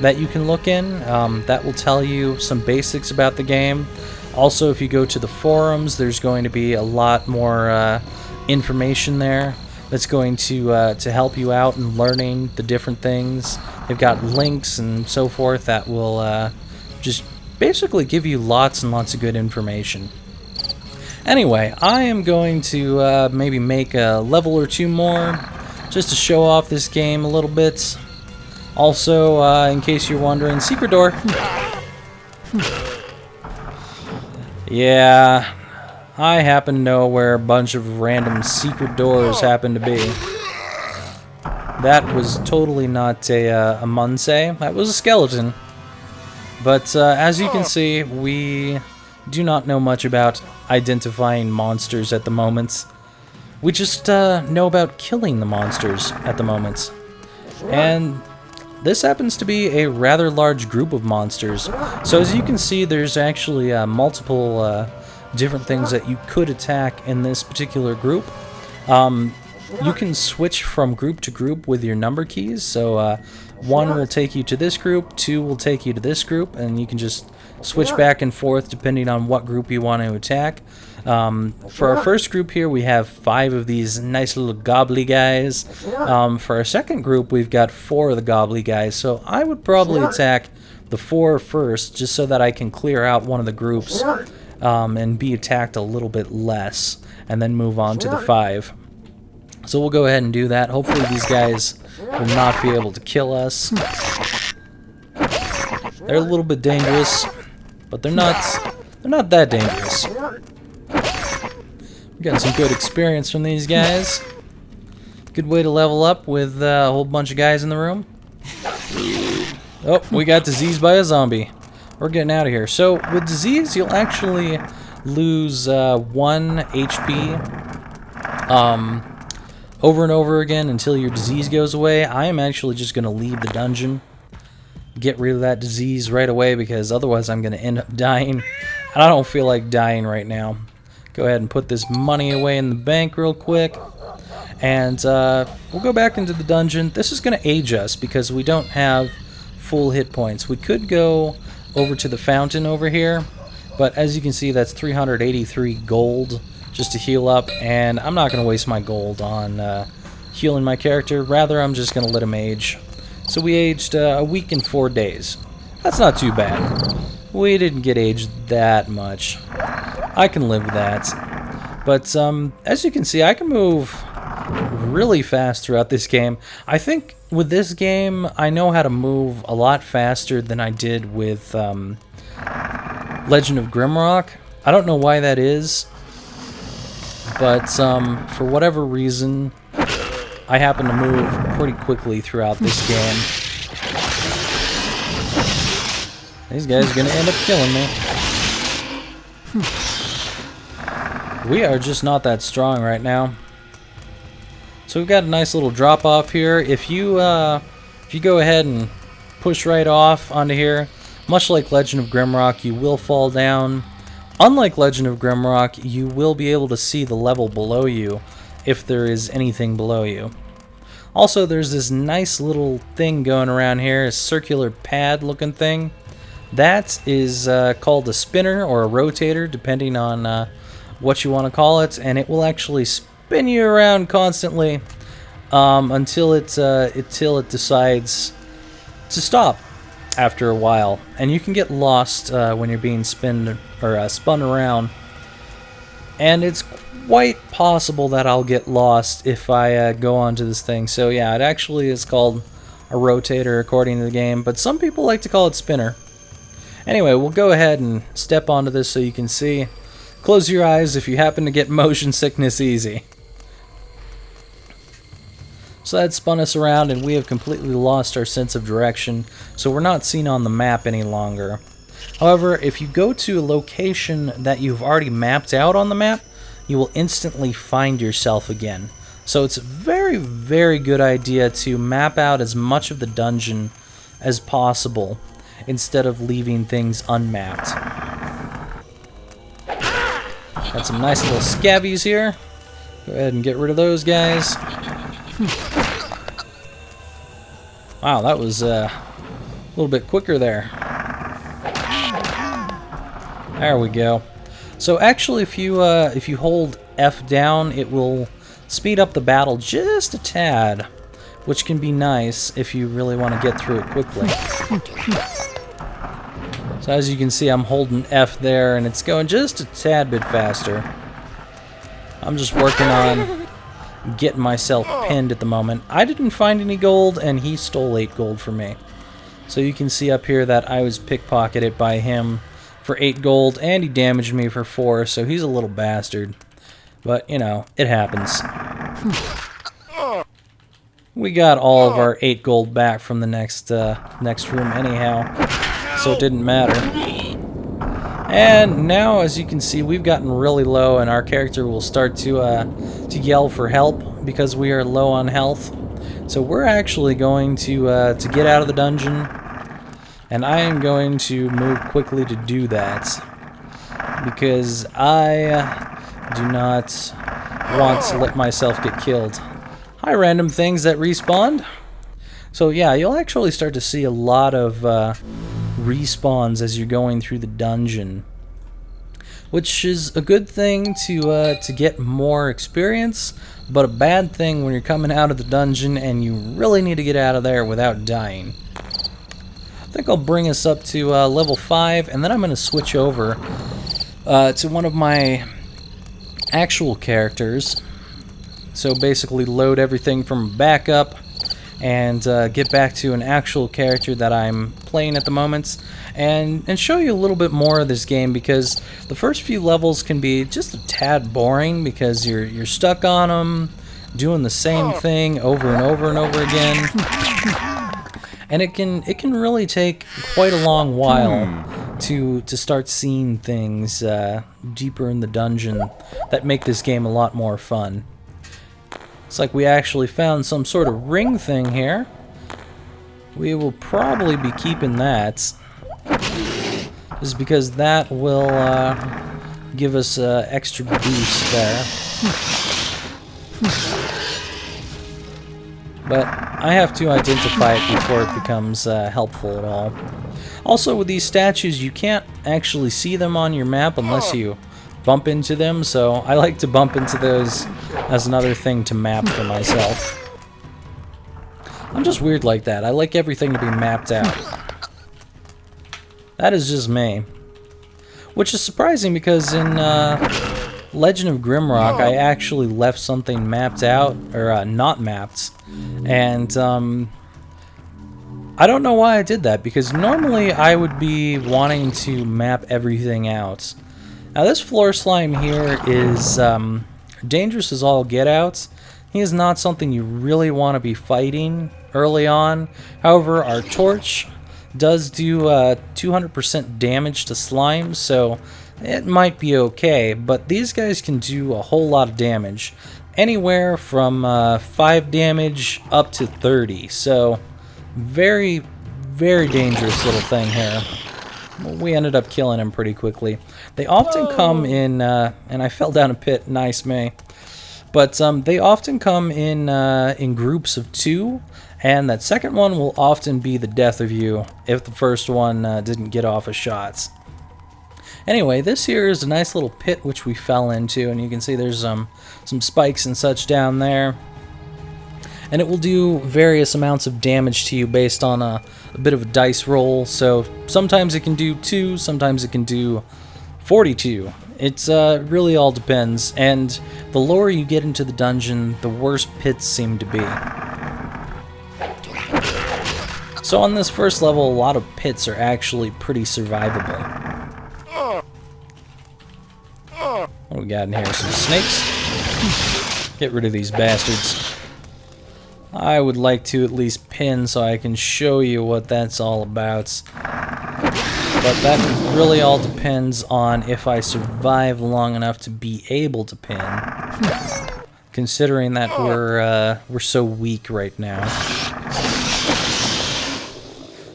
that you can look in that will tell you some basics about the game. Also, if you go to the forums, there's going to be a lot more information there that's going to help you out in learning the different things. They've got links and so forth that will just basically give you lots and lots of good information. Anyway, I am going to maybe make a level or two more just to show off this game a little bit. Also, in case you're wondering, secret door. Yeah, I happen to know where a bunch of random secret doors happen to be. That was totally not a Munse, that was a skeleton. But as you can see, we do not know much about identifying monsters at the moment. We just know about killing the monsters at the moment. And this happens to be a rather large group of monsters. So as you can see, there's actually multiple different things that you could attack in this particular group. You can switch from group to group with your number keys. So 1 will take you to this group, 2 will take you to this group, and you can just switch back and forth depending on what group you want to attack. For our first group here, we have 5 of these nice little gobbly guys. For our second group, we've got 4 of the gobbly guys. So I would probably attack the 4 first, just so that I can clear out one of the groups and be attacked a little bit less, and then move on to the 5. So we'll go ahead and do that. Hopefully these guys will not be able to kill us. They're a little bit dangerous, but they're not that dangerous. We're getting some good experience from these guys. Good way to level up with a whole bunch of guys in the room. Oh, we got diseased by a zombie. We're getting out of here. So with disease, you'll actually lose 1 HP over and over again until your disease goes away. I am actually just going to leave the dungeon, get rid of that disease right away, because otherwise I'm going to end up dying. And I don't feel like dying right now. Go ahead and put this money away in the bank real quick. And we'll go back into the dungeon. This is going to age us because we don't have full hit points. We could go over to the fountain over here, but as you can see, that's 383 gold just to heal up, and I'm not going to waste my gold on healing my character. Rather, I'm just going to let him age. So we aged a week and 4 days. That's not too bad. We didn't get aged that much. I can live with that. But as you can see, I can move really fast throughout this game. I think with this game, I know how to move a lot faster than I did with Legend of Grimrock. I don't know why that is, but for whatever reason, I happen to move pretty quickly throughout this game. These guys are going to end up killing me. We are just not that strong right now. So we've got a nice little drop off here. If you go ahead and push right off onto here, much like Legend of Grimrock, you will fall down. Unlike Legend of Grimrock, you will be able to see the level below you if there is anything below you. Also, there's this nice little thing going around here, a circular pad looking thing. That is called a spinner or a rotator, depending on what you want to call it, and it will actually spin you around constantly until it decides to stop after a while. And you can get lost when you're being spun around, and it's quite possible that I'll get lost if I go onto this thing. So yeah, it actually is called a rotator according to the game, but some people like to call it spinner. Anyway, we'll go ahead and step onto this so you can see. Close your eyes if you happen to get motion sickness easy. So that spun us around, and we have completely lost our sense of direction, so we're not seen on the map any longer. However, if you go to a location that you've already mapped out on the map, you will instantly find yourself again. So it's a very, very good idea to map out as much of the dungeon as possible instead of leaving things unmapped. Got some nice little scabbies here. Go ahead and get rid of those guys. Wow, that was a little bit quicker there. There we go. So actually, if you hold F down, it will speed up the battle just a tad, which can be nice if you really want to get through it quickly. So as you can see, I'm holding F there, and it's going just a tad bit faster. I'm just working on getting myself pinned at the moment. I didn't find any gold, and he stole 8 gold from me. So you can see up here that I was pickpocketed by him for 8 gold, and he damaged me for 4, so he's a little bastard. But, you know, it happens. We got all of our 8 gold back from the next room anyhow, so it didn't matter. And now, as you can see, we've gotten really low, and our character will start to yell for help because we are low on health. So we're actually going to get out of the dungeon, and I am going to move quickly to do that because I do not want to let myself get killed. Hi, random things that respawned. So yeah, you'll actually start to see a lot of respawns as you're going through the dungeon, which is a good thing to get more experience, but a bad thing when you're coming out of the dungeon and you really need to get out of there without dying. I think I'll bring us up to level 5, and then I'm going to switch over to one of my actual characters. So basically load everything from backup and get back to an actual character that I'm playing at the moment, and show you a little bit more of this game, because the first few levels can be just a tad boring because you're stuck on them, doing the same thing over and over and over again, and it can really take quite a long while to start seeing things deeper in the dungeon that make this game a lot more fun. Looks like we actually found some sort of ring thing here. We will probably be keeping that, just because that will give us extra boost there. but I have to identify it before it becomes helpful at all. Also, with these statues, you can't actually see them on your map unless you bump into them, so I like to bump into those as another thing to map for myself. I'm just weird like that. I like everything to be mapped out. That is just me. Which is surprising because in Legend of Grimrock, I actually left something mapped out, or not mapped. And I don't know why I did that, because normally I would be wanting to map everything out. Now this floor slime here is dangerous as all get outs. He is not something you really want to be fighting early on. However, our torch does do 200% damage to slimes, so it might be okay. But these guys can do a whole lot of damage. Anywhere from 5 damage up to 30. So, very, very dangerous little thing here. We ended up killing him pretty quickly. They often come in, and I fell down a pit, nice me. But they often come in groups of 2, and that second one will often be the death of you if the first one didn't get off of shots. Anyway, this here is a nice little pit which we fell into, and you can see there's some spikes and such down there. And it will do various amounts of damage to you based on a bit of a dice roll. So sometimes it can do 2, sometimes it can do 42. It's really all depends, and the lower you get into the dungeon, the worse pits seem to be. So on this first level, a lot of pits are actually pretty survivable. What do we got in here? Some snakes? Get rid of these bastards. I would like to at least pin so I can show you what that's all about. But that really all depends on if I survive long enough to be able to pin. Considering that we're so weak right now.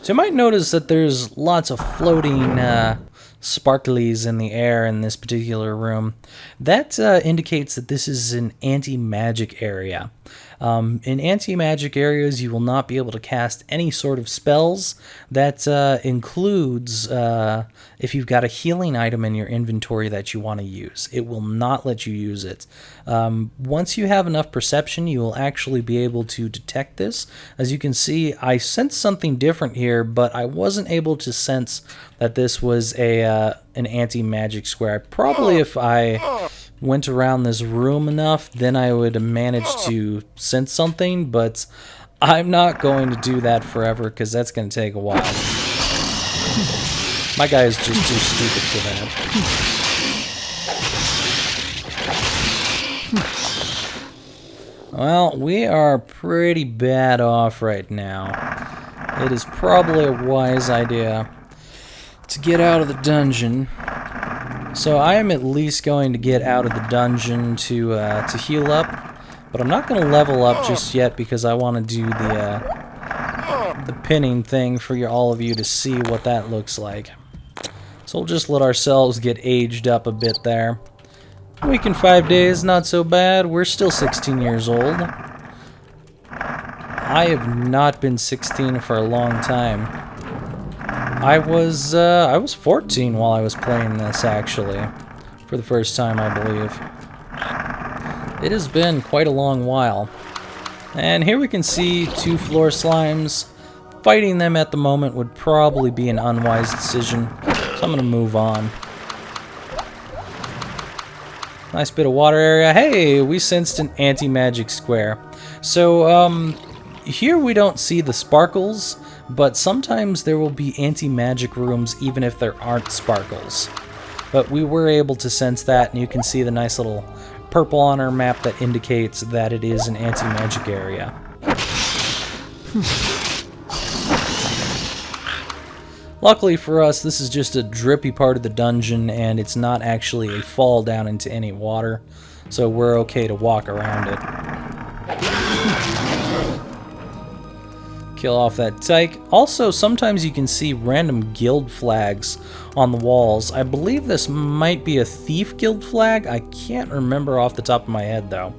So you might notice that there's lots of floating sparklies in the air in this particular room. That indicates that this is an anti-magic area. In anti-magic areas, you will not be able to cast any sort of spells. That includes if you've got a healing item in your inventory that you want to use. It will not let you use it. Once you have enough perception, you will actually be able to detect this. As you can see, I sensed something different here, but I wasn't able to sense that this was an anti-magic square. Probably if I went around this room enough, then I would have managed to sense something, but I'm not going to do that forever because that's going to take a while. My guy is just too stupid for that. Well, we are pretty bad off right now. It is probably a wise idea to get out of the dungeon. So I am at least going to get out of the dungeon to heal up, but I'm not going to level up just yet because I want to do the pinning thing for all of you to see what that looks like. So we'll just let ourselves get aged up a bit there. A week and 5 days, not so bad. We're still 16 years old. I have not been 16 for a long time. I was 14 while I was playing this, actually, for the first time, I believe. It has been quite a long while. And here we can see 2 floor slimes. Fighting them at the moment would probably be an unwise decision, so I'm going to move on. Nice bit of water area. Hey, we sensed an anti-magic square. So, here we don't see the sparkles, but sometimes there will be anti-magic rooms even if there aren't sparkles. But we were able to sense that, and you can see the nice little purple on our map that indicates that it is an anti-magic area. Luckily for us, this is just a drippy part of the dungeon, and it's not actually a fall down into any water, so we're okay to walk around it. Kill off that tyke. Also, sometimes you can see random guild flags on the walls. I believe this might be a thief guild flag. I can't remember off the top of my head, though.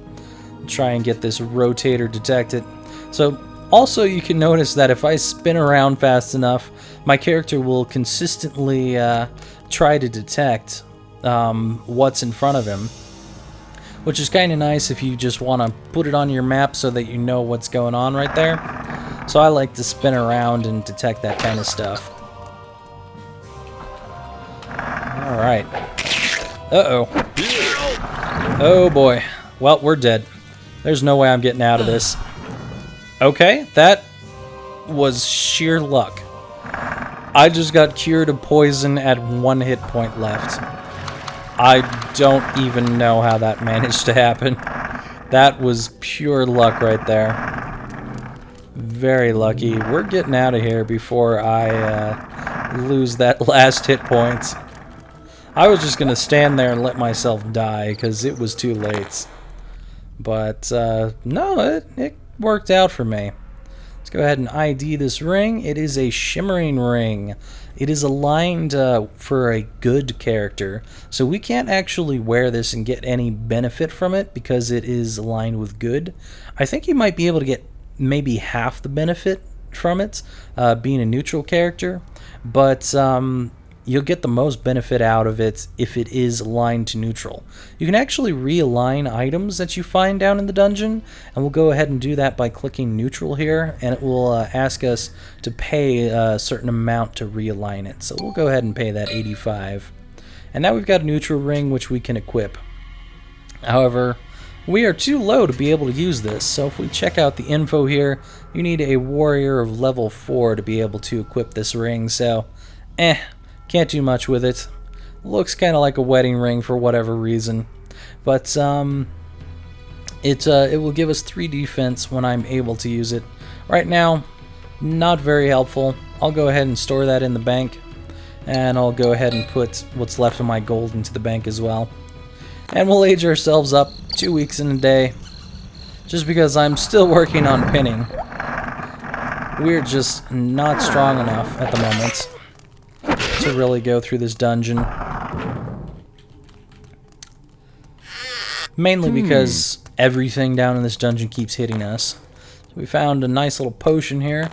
I'll try and get this rotator detected. So also you can notice that if I spin around fast enough, my character will consistently try to detect what's in front of him, which is kind of nice if you just want to put it on your map so that you know what's going on right there. So I like to spin around and detect that kind of stuff. Alright. Uh-oh. Oh boy. Well, we're dead. There's no way I'm getting out of this. Okay, that was sheer luck. I just got cured of poison at 1 hit point left. I don't even know how that managed to happen. That was pure luck right there. Very lucky. We're getting out of here before I lose that last hit point. I was just going to stand there and let myself die because it was too late. But no, it worked out for me. Let's go ahead and ID this ring. It is a shimmering ring. It is aligned for a good character. So we can't actually wear this and get any benefit from it because it is aligned with good. I think you might be able to get maybe half the benefit from it, being a neutral character. But you'll get the most benefit out of it if it is aligned to neutral. You can actually realign items that you find down in the dungeon, and we'll go ahead and do that by clicking neutral here, and it will ask us to pay a certain amount to realign it. So we'll go ahead and pay that 85. And now we've got a neutral ring which we can equip. However, we are too low to be able to use this, so if we check out the info here, you need a warrior of level 4 to be able to equip this ring, so can't do much with it. Looks kind of like a wedding ring for whatever reason. But it will give us 3 defense when I'm able to use it. Right now, not very helpful. I'll go ahead and store that in the bank. And I'll go ahead and put what's left of my gold into the bank as well. And we'll age ourselves up 2 weeks in a day. Just because I'm still working on pinning. We're just not strong enough at the moment to really go through this dungeon. Mainly because everything down in this dungeon keeps hitting us. So we found a nice little potion here.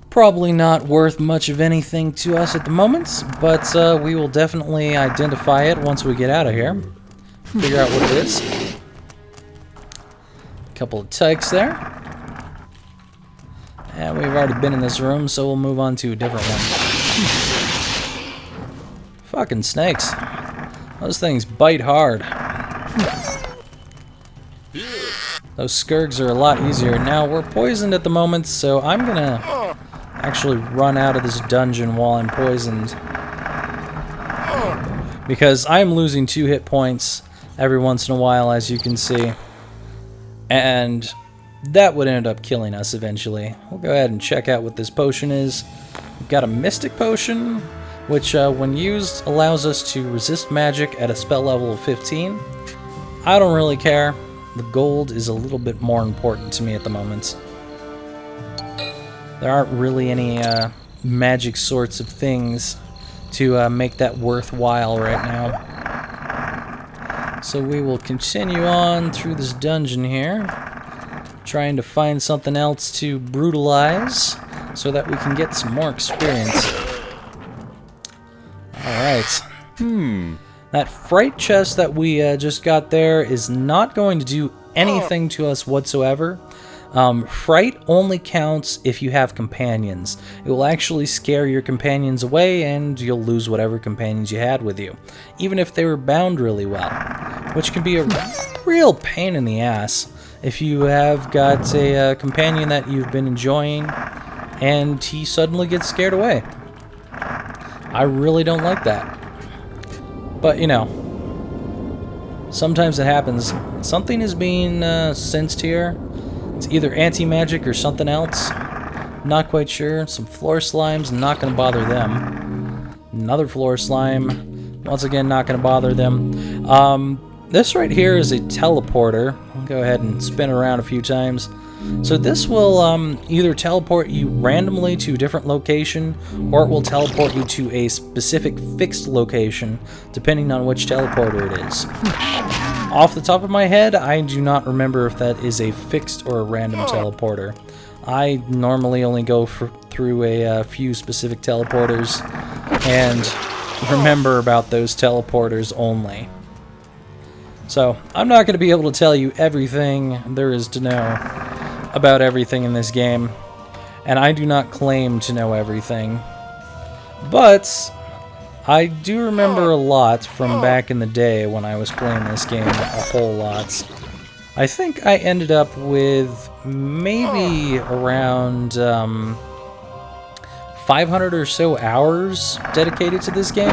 Probably not worth much of anything to us at the moment, but we will definitely identify it once we get out of here. Figure out what it is. A couple of tykes there. And we've already been in this room, so we'll move on to a different one. Fucking snakes. Those things bite hard. Those skurgs are a lot easier. Now, we're poisoned at the moment, so I'm gonna actually run out of this dungeon while I'm poisoned. Because I'm losing 2 hit points every once in a while, as you can see. And that would end up killing us eventually. We'll go ahead and check out what this potion is. We've got a Mystic Potion, which when used allows us to resist magic at a spell level of 15. I don't really care. The gold is a little bit more important to me at the moment. There aren't really any magic sorts of things to make that worthwhile right now. So we will continue on through this dungeon here, trying to find something else to brutalize so that we can get some more experience. Alright. That fright chest that we just got there is not going to do anything to us whatsoever. Fright only counts if you have companions. It will actually scare your companions away and you'll lose whatever companions you had with you, even if they were bound really well, which can be a real pain in the ass if you have got a companion that you've been enjoying and he suddenly gets scared away. I really don't like that. But, you know, sometimes it happens. Something is being sensed here. It's either anti-magic or something else. Not quite sure. Some floor slimes, not going to bother them. Another floor slime, once again, not going to bother them. This right here is a teleporter. I'll go ahead and spin around a few times. So this will either teleport you randomly to a different location, or it will teleport you to a specific fixed location, depending on which teleporter it is. Off the top of my head, I do not remember if that is a fixed or a random teleporter. I normally only go through a few specific teleporters and remember about those teleporters only. So, I'm not going to be able to tell you everything there is to know about everything in this game, and I do not claim to know everything. But I do remember a lot from back in the day when I was playing this game, a whole lot. I think I ended up with maybe around 500 or so hours dedicated to this game,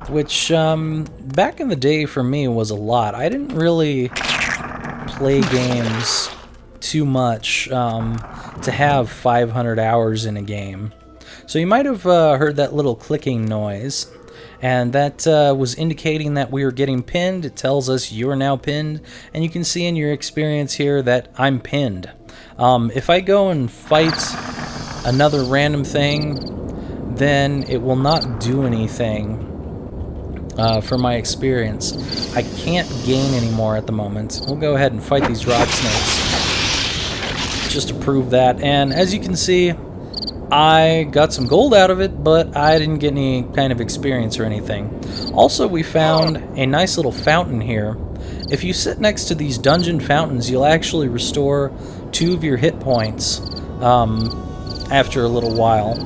which back in the day for me was a lot. I didn't really play games too much to have 500 hours in a game. So you might have heard that little clicking noise, and that was indicating that we were getting pinned. It tells us you are now pinned, and you can see in your experience here that I'm pinned. If I go and fight another random thing, then it will not do anything for my experience. I can't gain anymore at the moment. We'll go ahead and fight these rock snakes just to prove that, and as you can see, I got some gold out of it, but I didn't get any kind of experience or anything. Also, we found a nice little fountain here. If you sit next to these dungeon fountains, you'll actually restore 2 of your hit points after a little while.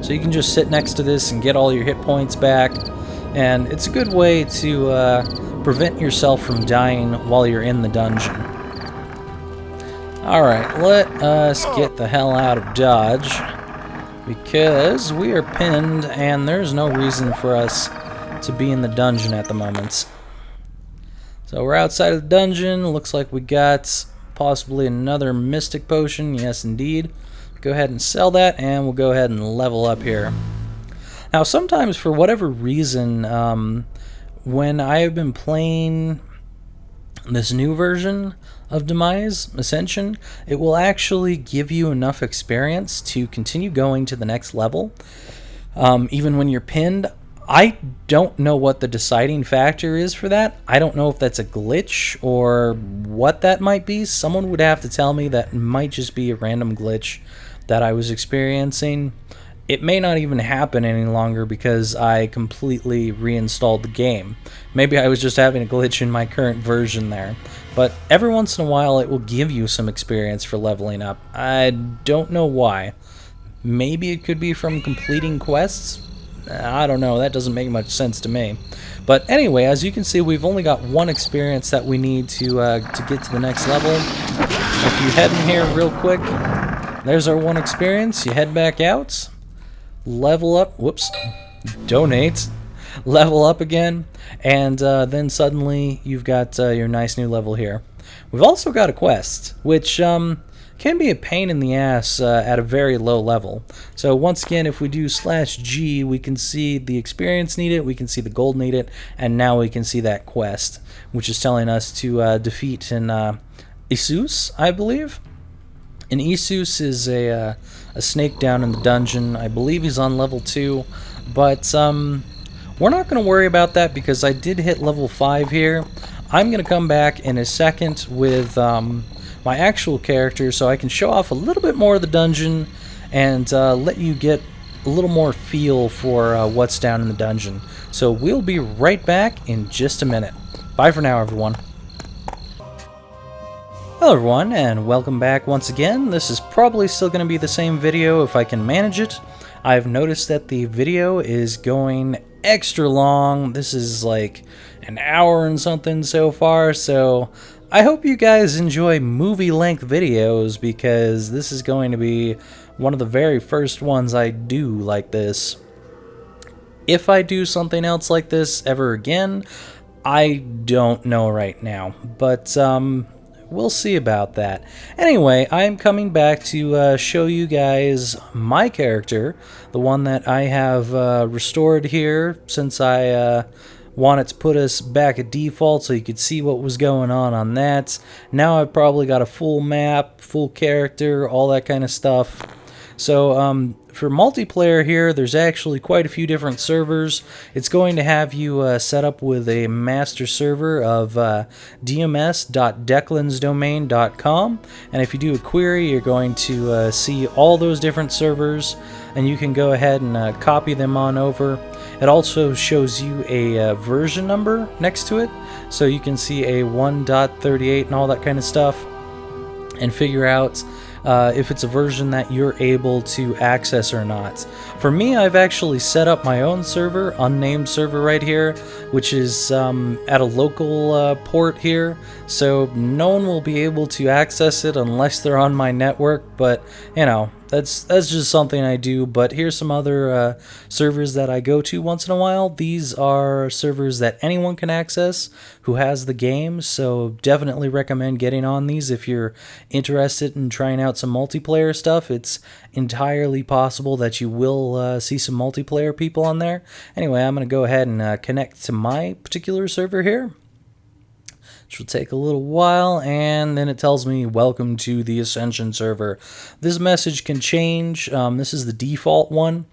So you can just sit next to this and get all your hit points back, and it's a good way to prevent yourself from dying while you're in the dungeon. Alright, let us get the hell out of Dodge, because we are pinned and there's no reason for us to be in the dungeon at the moment. So we're outside of the dungeon. Looks like we got possibly another mystic potion. Yes, indeed. Go ahead and sell that, and we'll go ahead and level up here. Now, sometimes for whatever reason, when I have been playing this new version of Demise, Ascension, it will actually give you enough experience to continue going to the next level, even when you're pinned. I don't know what the deciding factor is for that. I don't know if that's a glitch or what that might be. Someone would have to tell me that might just be a random glitch that I was experiencing. It may not even happen any longer because I completely reinstalled the game. Maybe I was just having a glitch in my current version there. But every once in a while it will give you some experience for leveling up. I don't know why. Maybe it could be from completing quests? I don't know, that doesn't make much sense to me. But anyway, as you can see, we've only got 1 experience that we need to get to the next level. If you head in here real quick, there's our 1 experience. You head back out, level up, whoops, donate, level up again, and then suddenly you've got your nice new level here. We've also got a quest, which can be a pain in the ass at a very low level. So once again, if we do /G, we can see the experience needed, we can see the gold needed, and now we can see that quest, which is telling us to defeat an Isus, I believe. An Isus is a snake down in the dungeon. I believe he's on level 2, but we're not going to worry about that because I did hit level 5 here. I'm going to come back in a second with my actual character so I can show off a little bit more of the dungeon and let you get a little more feel for what's down in the dungeon. So we'll be right back in just a minute. Bye for now, everyone. Hello everyone, and welcome back once again. This is probably still going to be the same video if I can manage it. I've noticed that the video is going extra long. This is like an hour and something so far, so I hope you guys enjoy movie-length videos because this is going to be one of the very first ones I do like this. If I do something else like this ever again, I don't know right now, but we'll see about that. Anyway, I'm coming back to show you guys my character, the one that I have restored here since I wanted to put us back at default so you could see what was going on that. Now I've probably got a full map, full character, all that kind of stuff. So for multiplayer here, there's actually quite a few different servers. It's going to have you set up with a master server of dms.declansdomain.com, and if you do a query, you're going to see all those different servers, and you can go ahead and copy them on over. It also shows you a version number next to it, so you can see a 1.38 and all that kind of stuff, and figure out if it's a version that you're able to access or not. For me, I've actually set up my own server, unnamed server right here, which is at a local port here, so no one will be able to access it unless they're on my network, but you know, that's just something I do. But here's some other servers that I go to once in a while. These are servers that anyone can access who has the game, so definitely recommend getting on these if you're interested in trying out some multiplayer stuff. It's entirely possible that you will see some multiplayer people on there. Anyway, I'm going to go ahead and connect to my particular server here, which will take a little while, and then it tells me welcome to the Ascension server. This message can change. This is the default one.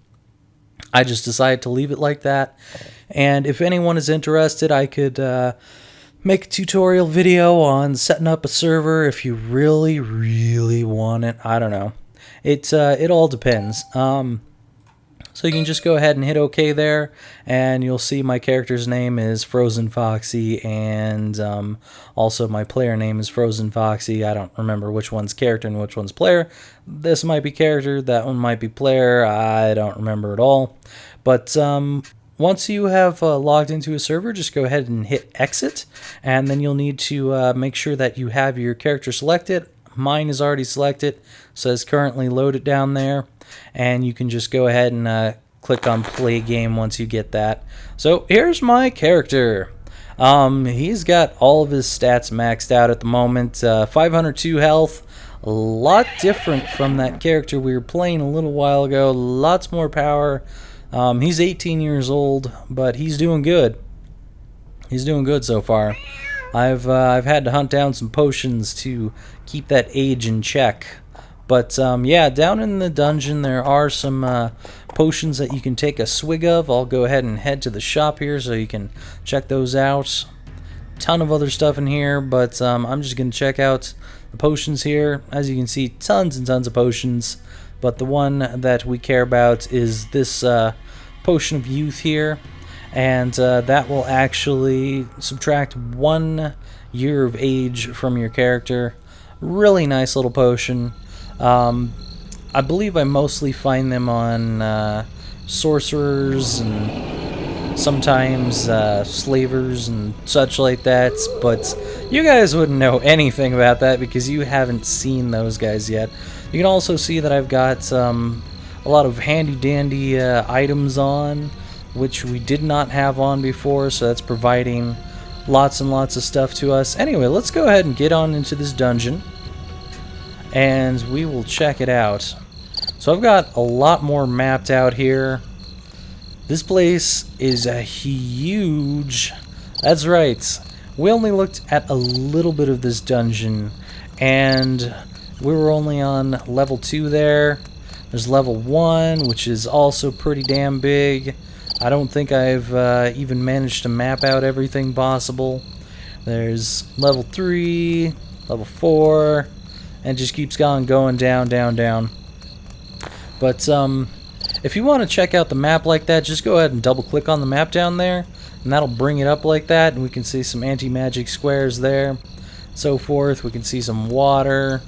I just decided to leave it like that, and if anyone is interested, I could make a tutorial video on setting up a server if you really want it. I don't know. It all depends. So you can just go ahead and hit OK there, and you'll see my character's name is FrozenFoxy, and also my player name is FrozenFoxy. I don't remember which one's character and which one's player. This might be character, that one might be player. I don't remember at all. But once you have logged into a server, just go ahead and hit exit, and then you'll need to make sure that you have your character selected. Mine is already selected, says currently loaded down there, and you can just go ahead and click on play game once you get that. So here's my character. He's got all of his stats maxed out at the moment. 502 health, a lot different from that character we were playing a little while ago. Lots more power. He's 18 years old, but he's doing good. He's doing good so far. I've had to hunt down some potions to keep that age in check. But yeah, down in the dungeon there are some potions that you can take a swig of. I'll go ahead and head to the shop here so you can check those out. Ton of other stuff in here, but I'm just going to check out the potions here. As you can see, tons and tons of potions. But the one that we care about is this potion of youth here. And that will actually subtract 1 year of age from your character. Really nice little potion. I believe I mostly find them on sorcerers and sometimes slavers and such like that, but you guys wouldn't know anything about that because you haven't seen those guys yet. You can also see that I've got a lot of handy-dandy items on, which we did not have on before, so that's providing lots and lots of stuff to us. Anyway, let's go ahead and get on into this dungeon, and we will check it out. So I've got a lot more mapped out here. This place is a huge... That's right. We only looked at a little bit of this dungeon, and we were only on level 2 there. There's level 1, which is also pretty damn big. I don't think I've even managed to map out everything possible. There's level 3, level 4, and it just keeps going down, down. But if you want to check out the map like that, just go ahead and double click on the map down there, and that'll bring it up like that, and we can see some anti-magic squares there, so forth. We can see some water.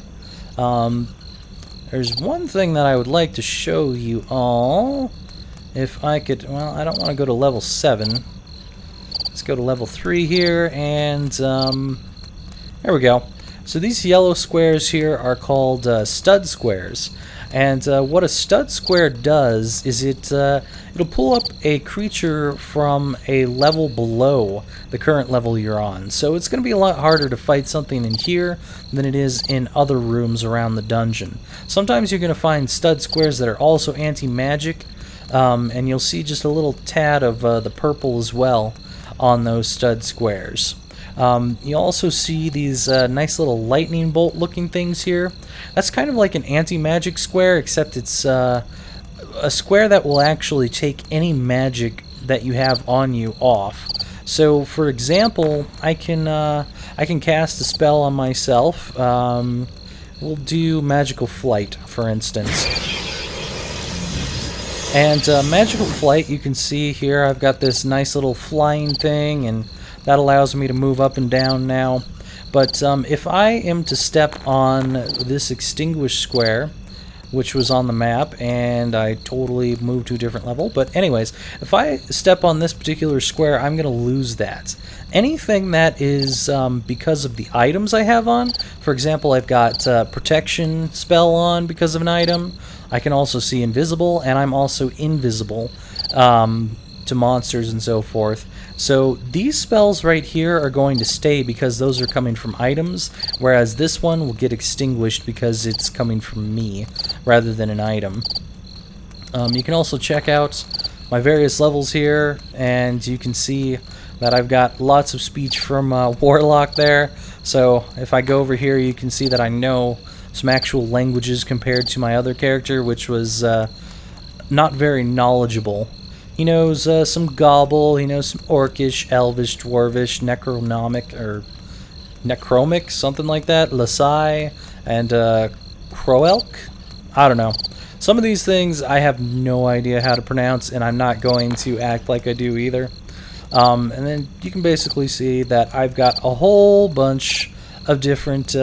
There's one thing that I would like to show you all. If I could, well, I don't want to go to level 7. Let's go to level 3 here, and there we go. So these yellow squares here are called stud squares. And what a stud square does is it'll pull up a creature from a level below the current level you're on. So it's going to be a lot harder to fight something in here than it is in other rooms around the dungeon. Sometimes you're going to find stud squares that are also anti-magic, and you'll see just a little tad of the purple as well on those stud squares. You also see these nice little lightning bolt looking things here. That's kind of like an anti-magic square, except it's a square that will actually take any magic that you have on you off. So, for example, I can cast a spell on myself. We'll do Magical Flight, for instance. And Magical Flight, you can see here, I've got this nice little flying thing, and that allows me to move up and down now. But if I am to step on this extinguished square, which was on the map, and I totally moved to a different level. But anyways, if I step on this particular square, I'm going to lose that. Anything that is because of the items I have on, for example, I've got protection spell on because of an item. I can also see invisible, and I'm also invisible to monsters and so forth. So these spells right here are going to stay because those are coming from items, whereas this one will get extinguished because it's coming from me rather than an item. You can also check out my various levels here, and you can see that I've got lots of speech from Warlock there. So if I go over here, you can see that I know some actual languages compared to my other character, which was not very knowledgeable. He knows some Gobble, he knows some Orcish, Elvish, Dwarvish, Necromic, something like that, Lasai, and Croelk? I don't know. Some of these things I have no idea how to pronounce, and I'm not going to act like I do either. And then you can basically see that I've got a whole bunch of different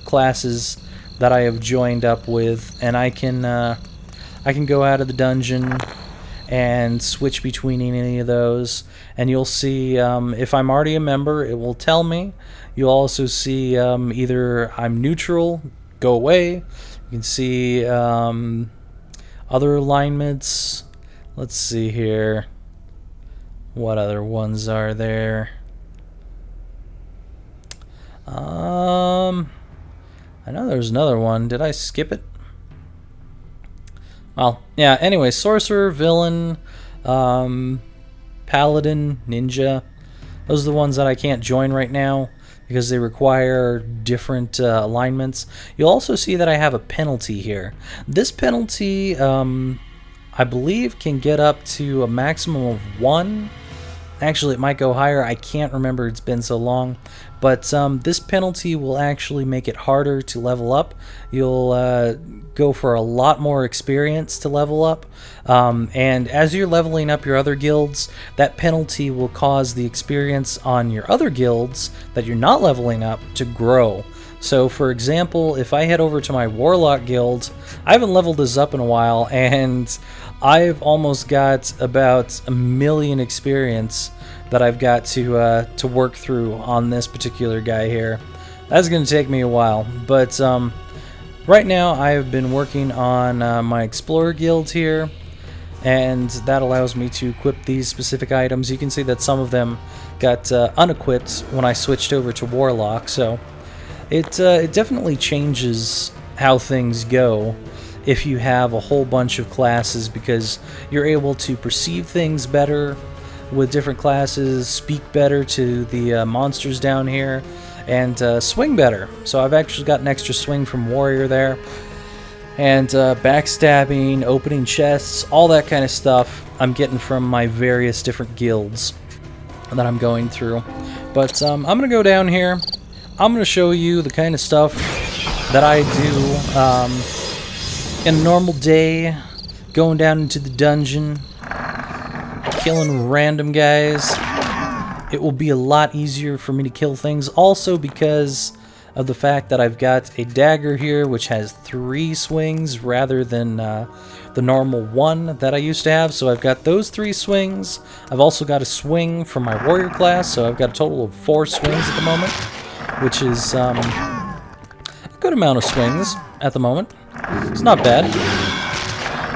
classes that I have joined up with, and I can go out of the dungeon and switch between any of those, and you'll see if I'm already a member, it will tell me. You'll also see either I'm neutral, go away. You can see other alignments. Let's see here. What other ones are there? I know there's another one. Did I skip it? Well, yeah, anyway, Sorcerer, Villain, Paladin, Ninja. Those are the ones that I can't join right now because they require different alignments. You'll also see that I have a penalty here. This penalty, I believe, can get up to a maximum of 1. Actually, it might go higher. I can't remember. It's been so long. But this penalty will actually make it harder to level up. You'll go for a lot more experience to level up. And as you're leveling up your other guilds, that penalty will cause the experience on your other guilds that you're not leveling up to grow. So, for example, if I head over to my Warlock guild, I haven't leveled this up in a while, and I've almost got about 1,000,000 experience that I've got to work through on this particular guy here. That's going to take me a while, but right now I've been working on my Explorer guild here, and that allows me to equip these specific items. You can see that some of them got unequipped when I switched over to Warlock, so it definitely changes how things go if you have a whole bunch of classes, because you're able to perceive things better with different classes, speak better to the monsters down here, and swing better. So I've actually got an extra swing from Warrior there, and backstabbing, opening chests, all that kind of stuff I'm getting from my various different guilds that I'm going through. But I'm going to go down here. I'm going to show you the kind of stuff that I do in a normal day, going down into the dungeon, killing random guys. It will be a lot easier for me to kill things, also because of the fact that I've got a dagger here which has 3 swings rather than the normal 1 that I used to have. So I've got those 3 swings. I've also got a swing for my warrior class, so I've got a total of 4 swings at the moment, which is a good amount of swings at the moment. It's not bad.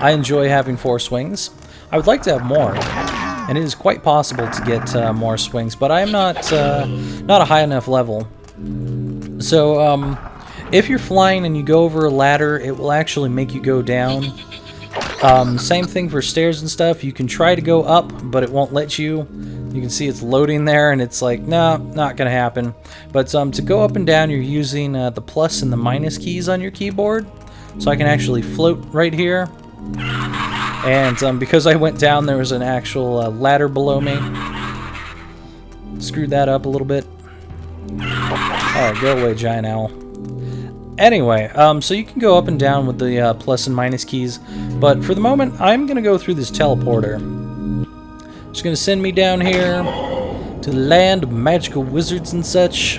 I enjoy having 4 swings. I would like to have more, and it is quite possible to get more swings, but I am not a high enough level. So if you're flying and you go over a ladder, it will actually make you go down. Same thing for stairs and stuff. You can try to go up, but it won't let you. You can see it's loading there, and it's like, no, not gonna happen. But to go up and down, you're using the plus and the minus keys on your keyboard. So I can actually float right here. And because I went down, there was an actual ladder below me. Screwed that up a little bit. Alright, go away, giant owl. Anyway, so you can go up and down with the plus and minus keys. But for the moment, I'm going to go through this teleporter. It's going to send me down here to the land of magical wizards and such.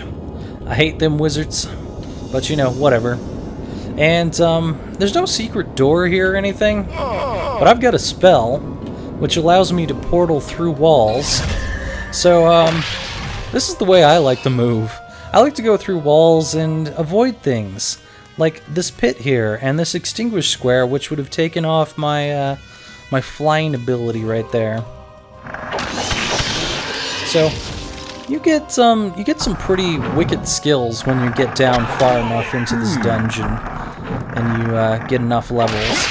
I hate them wizards, but you know, whatever. And there's no secret door here or anything, but I've got a spell which allows me to portal through walls. So this is the way I like to move. I like to go through walls and avoid things, like this pit here and this extinguish square, which would have taken off my my flying ability right there. So you get some pretty wicked skills when you get down far enough into this dungeon and you get enough levels.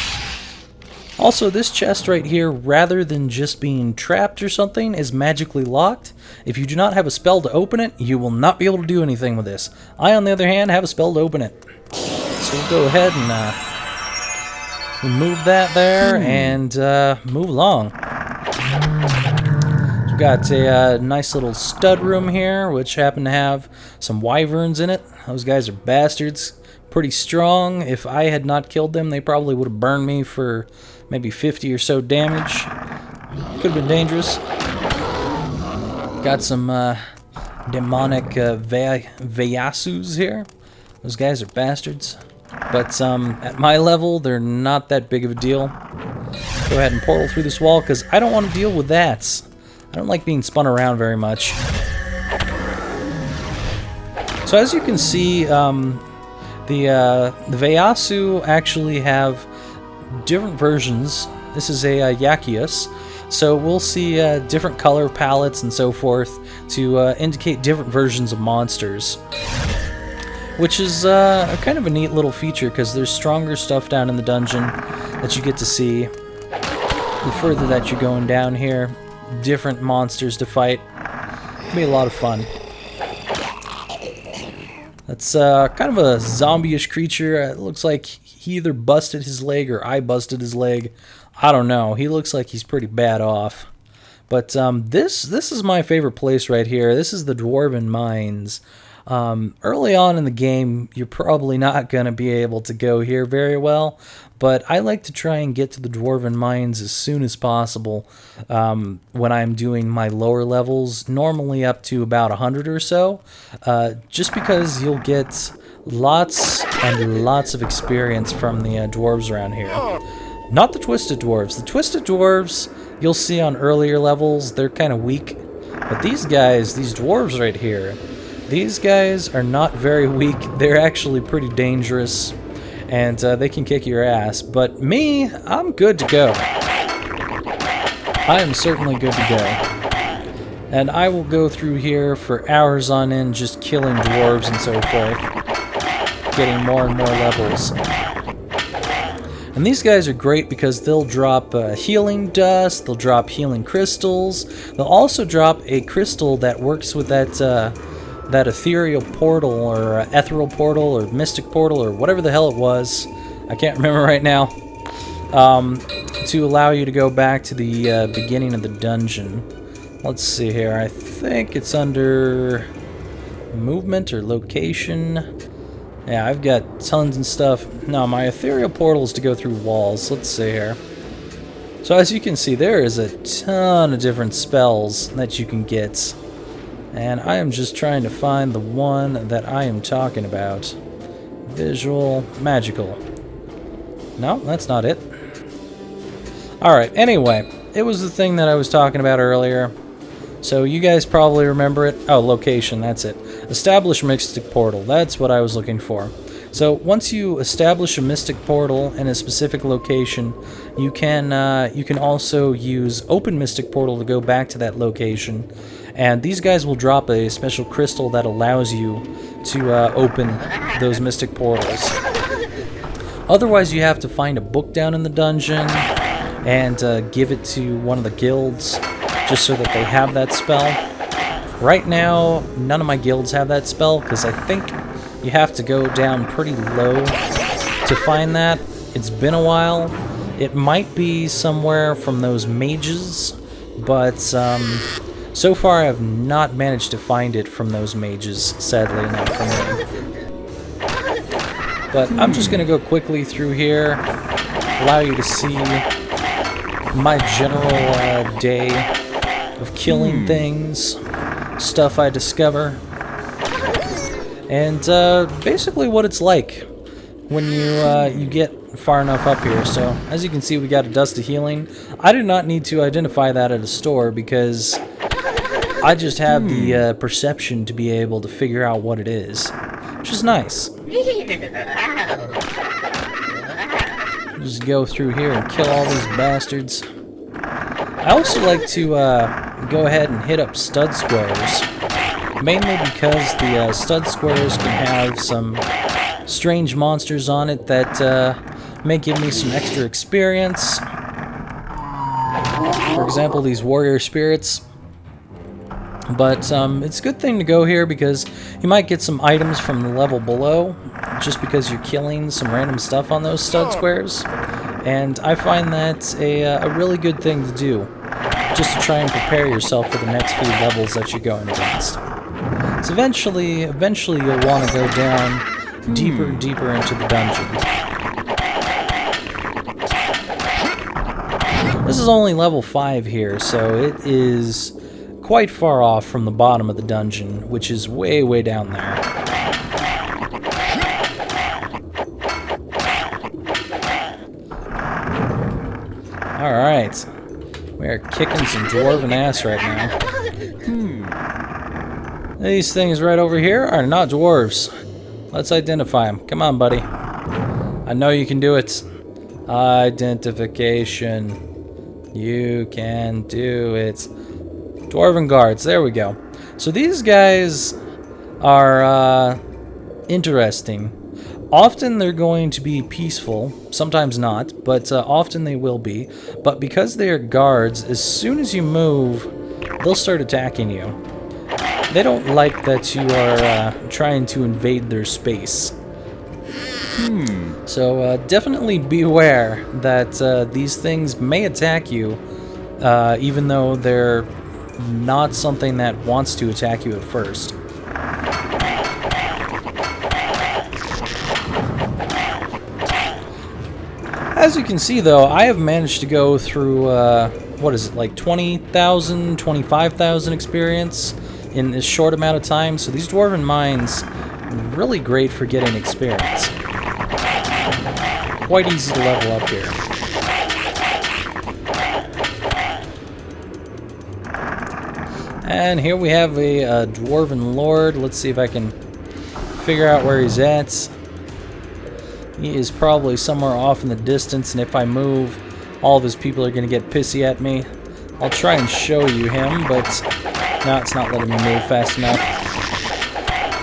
Also, this chest right here, rather than just being trapped or something, is magically locked. If you do not have a spell to open it, you will not be able to do anything with this. I, on the other hand, have a spell to open it. So we'll go ahead and remove that there and move along. So we've got a nice little stud room here, which happen to have some wyverns in it. Those guys are bastards. Pretty strong. If I had not killed them, they probably would have burned me for maybe 50 or so damage. Could have been dangerous. Got some demonic Vayasus here. Those guys are bastards. But at my level, they're not that big of a deal. Go ahead and portal through this wall, because I don't want to deal with that. I don't like being spun around very much. So as you can see, the Vayasu actually have different versions. This is a Yakius, so we'll see different color palettes and so forth to indicate different versions of monsters, which is kind of a neat little feature, because there's stronger stuff down in the dungeon that you get to see. The further that you're going down here, different monsters to fight. It'll be a lot of fun. That's kind of a zombie-ish creature. It looks like he either busted his leg or I busted his leg. I don't know. He looks like he's pretty bad off. But this is my favorite place right here. This is the Dwarven Mines. Early on in the game, you're probably not going to be able to go here very well, but I like to try and get to the Dwarven Mines as soon as possible when I'm doing my lower levels, normally up to about 100 or so, just because you'll get lots and lots of experience from the dwarves around here. Not the Twisted Dwarves. The Twisted Dwarves, you'll see on earlier levels, they're kind of weak, but these guys, these dwarves right here, these guys are not very weak. They're actually pretty dangerous, and they can kick your ass. But me, I'm good to go. I am certainly good to go. And I will go through here for hours on end just killing dwarves and so forth, getting more and more levels. And these guys are great because they'll drop healing dust, they'll drop healing crystals, they'll also drop a crystal that works with that ethereal portal, or ethereal portal, or mystic portal, or whatever the hell it was. I can't remember right now. To allow you to go back to the beginning of the dungeon. Let's see here. I think it's under movement or location. Yeah, I've got tons and stuff. No, my ethereal portal is to go through walls. Let's see here. So as you can see, there is a ton of different spells that you can get. And I am just trying to find the one that I am talking about. Visual, magical. No, that's not it. Alright, anyway, it was the thing that I was talking about earlier. So you guys probably remember it. Oh, location, that's it. Establish Mystic Portal, that's what I was looking for. So once you establish a Mystic Portal in a specific location, you can also use Open Mystic Portal to go back to that location. And these guys will drop a special crystal that allows you to open those mystic portals. Otherwise, you have to find a book down in the dungeon and give it to one of the guilds. just so that they have that spell. Right now, none of my guilds have that spell, because I think you have to go down pretty low to find that. It's been a while. It might be somewhere from those mages, but so far I've not managed to find it from those mages, sadly enough for me. But I'm just going to go quickly through here, allow you to see my general day of killing things, stuff I discover, and basically what it's like when you get far enough up here. So as you can see, we got a dust of healing. I do not need to identify that at a store because I just have the perception to be able to figure out what it is, which is nice. Just go through here and kill all these bastards. I also like to go ahead and hit up stud squares, mainly because the stud squares can have some strange monsters on it that may give me some extra experience. For example, these warrior spirits. But it's a good thing to go here because you might get some items from the level below just because you're killing some random stuff on those stud squares. And I find that a really good thing to do, just to try and prepare yourself for the next few levels that you're going against. So eventually you'll want to go down deeper and deeper into the dungeon. This is only level 5 here, so it is quite far off from the bottom of the dungeon, which is way, way down there. Alright. We are kicking some dwarven ass right now. These things right over here are not dwarves. Let's identify them. Come on, buddy. I know you can do it. Identification. You can do it. Dwarven guards. There we go. So these guys are interesting. Often they're going to be peaceful, sometimes not, but often they will be. But because they are guards, as soon as you move, they'll start attacking you. They don't like that you are trying to invade their space. So definitely beware that these things may attack you, even though they're not something that wants to attack you at first. As you can see, though, I have managed to go through, what is it, like 20,000, 25,000 experience in this short amount of time, so these dwarven mines are really great for getting experience. Quite easy to level up here. And here we have a dwarven lord. Let's see if I can figure out where he's at. He is probably somewhere off in the distance, and if I move, all of his people are going to get pissy at me. I'll try and show you him, but no, it's not letting me move fast enough.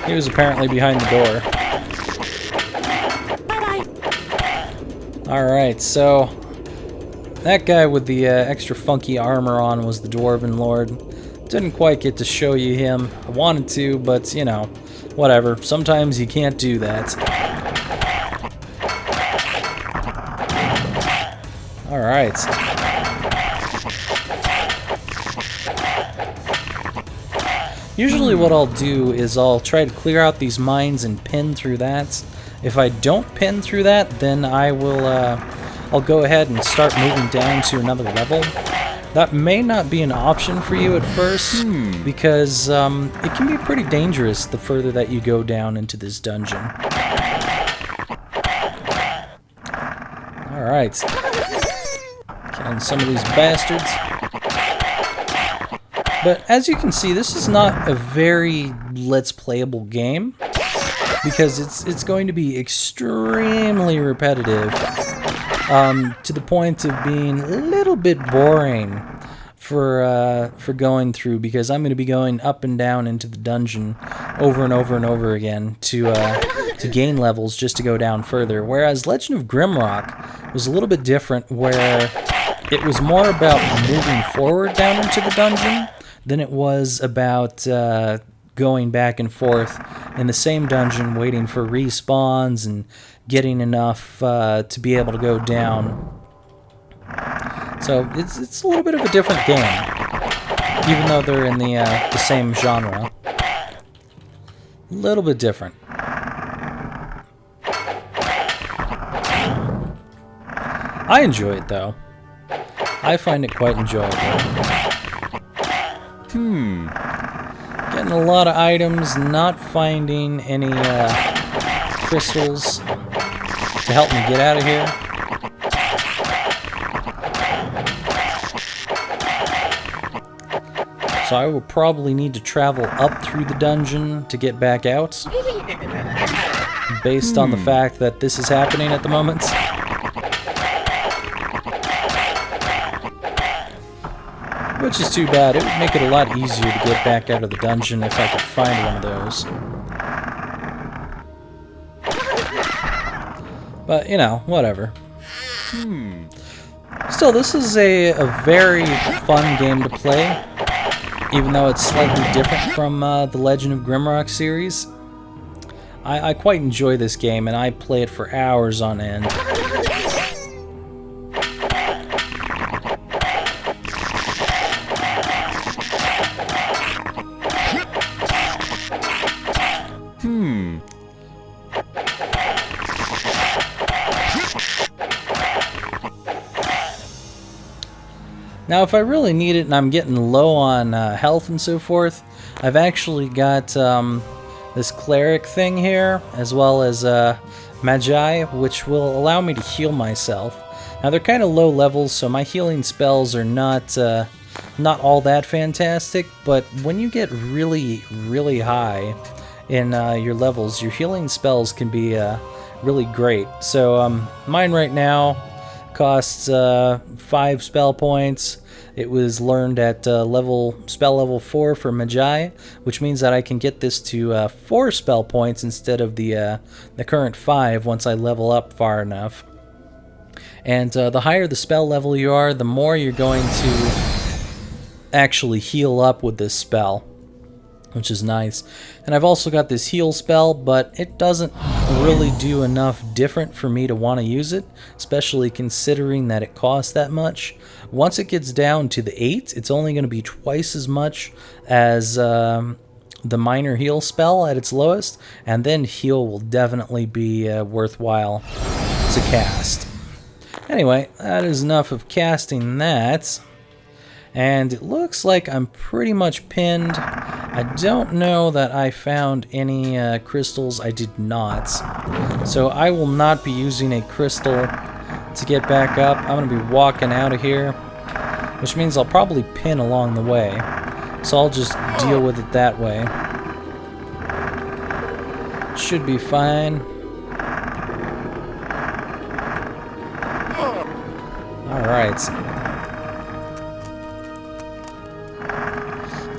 He was apparently behind the door. Alright, so that guy with the extra funky armor on was the dwarven lord. Didn't quite get to show you him. I wanted to, but, you know, whatever. Sometimes you can't do that. Alright. Usually what I'll do is I'll try to clear out these mines and pin through that. If I don't pin through that, then I will, I'll go ahead and start moving down to another level. That may not be an option for you at first, because it can be pretty dangerous the further that you go down into this dungeon. Alright. Killing some of these bastards. But as you can see, this is not a very let's playable game, because it's going to be extremely repetitive, to the point of being a little bit boring for going through, because I'm going to be going up and down into the dungeon over and over and over again to gain levels just to go down further. Whereas Legend of Grimrock was a little bit different, where it was more about moving forward down into the dungeon than it was about going back and forth in the same dungeon, waiting for respawns and getting enough to be able to go down. So it's a little bit of a different game, even though they're in the same genre. A little bit different. I enjoy it though. I find it quite enjoyable. Getting a lot of items, not finding any crystals to help me get out of here. So I will probably need to travel up through the dungeon to get back out, based on the fact that this is happening at the moment. Which is too bad. It would make it a lot easier to get back out of the dungeon if I could find one of those. But, you know, whatever. Still, this is a very fun game to play, even though it's slightly different from the Legend of Grimrock series. I quite enjoy this game, and I play it for hours on end. Now, if I really need it and I'm getting low on health and so forth, I've actually got this cleric thing here, as well as Magi, which will allow me to heal myself. Now, they're kind of low levels, so my healing spells are not all that fantastic, but when you get really, really high in your levels, your healing spells can be really great. So mine right now costs 5 spell points. It was learned at spell level 4 for Magi, which means that I can get this to 4 spell points instead of the current 5 once I level up far enough. And the higher the spell level you are, the more you're going to actually heal up with this spell, which is nice. And I've also got this heal spell, but it doesn't really do enough different for me to want to use it, especially considering that it costs that much. Once it gets down to the 8, it's only going to be twice as much as the minor heal spell at its lowest, and then heal will definitely be worthwhile to cast. Anyway, that is enough of casting that. And it looks like I'm pretty much pinned. I don't know that I found any crystals. I did not. So I will not be using a crystal to get back up. I'm going to be walking out of here, which means I'll probably pin along the way. So I'll just deal with it that way. Should be fine. Alright.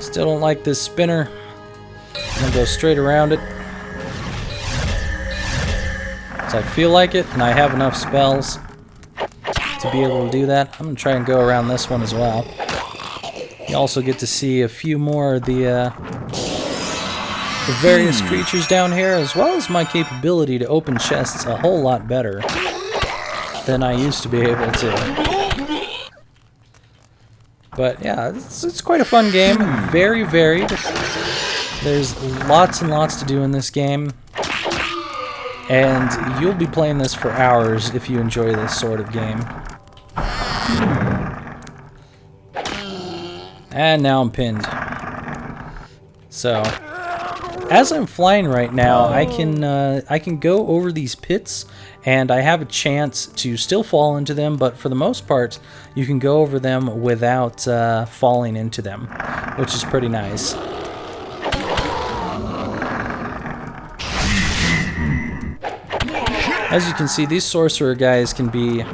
Still don't like this spinner. I'm gonna go straight around it. So I feel like it, and I have enough spells to be able to do that. I'm gonna try and go around this one as well. You also get to see a few more of the various creatures down here, as well as my capability to open chests a whole lot better than I used to be able to. But yeah, it's quite a fun game, very varied. There's lots and lots to do in this game, and you'll be playing this for hours if you enjoy this sort of game. And now I'm pinned. So, as I'm flying right now, I can go over these pits, and I have a chance to still fall into them, but for the most part, you can go over them without falling into them, which is pretty nice. As you can see, these sorcerer guys can be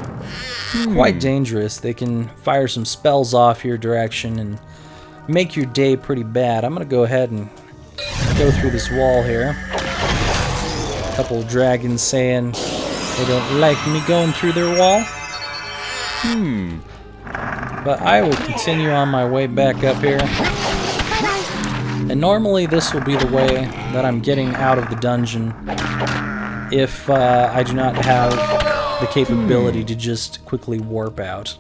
quite dangerous. They can fire some spells off your direction and make your day pretty bad. I'm going to go ahead and go through this wall here. A couple of dragons saying they don't like me going through their wall. But I will continue on my way back up here. And normally this will be the way that I'm getting out of the dungeon if I do not have the capability to just quickly warp out.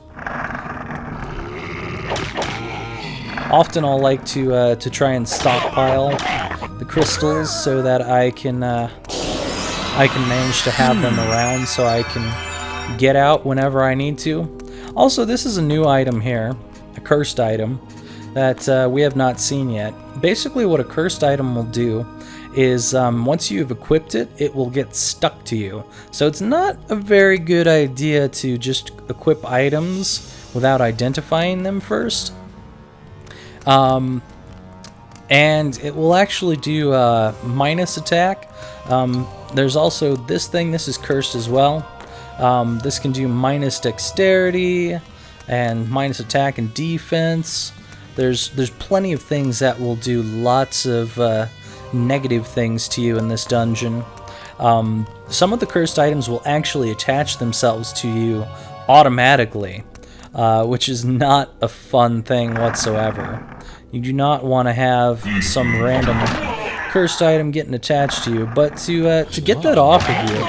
Often I'll like to try and stockpile the crystals so that I can manage to have them around so I can get out whenever I need to. Also, this is a new item here, a cursed item, that we have not seen yet. Basically what a cursed item will do is once you've equipped it, it will get stuck to you. So it's not a very good idea to just equip items without identifying them first. And it will actually do minus attack. There's also this thing, this is cursed as well. This can do minus dexterity and minus attack and defense. There's plenty of things that will do lots of negative things to you in this dungeon. Some of the cursed items will actually attach themselves to you automatically, which is not a fun thing whatsoever. You do not want to have some random cursed item getting attached to you, but to get that off of you,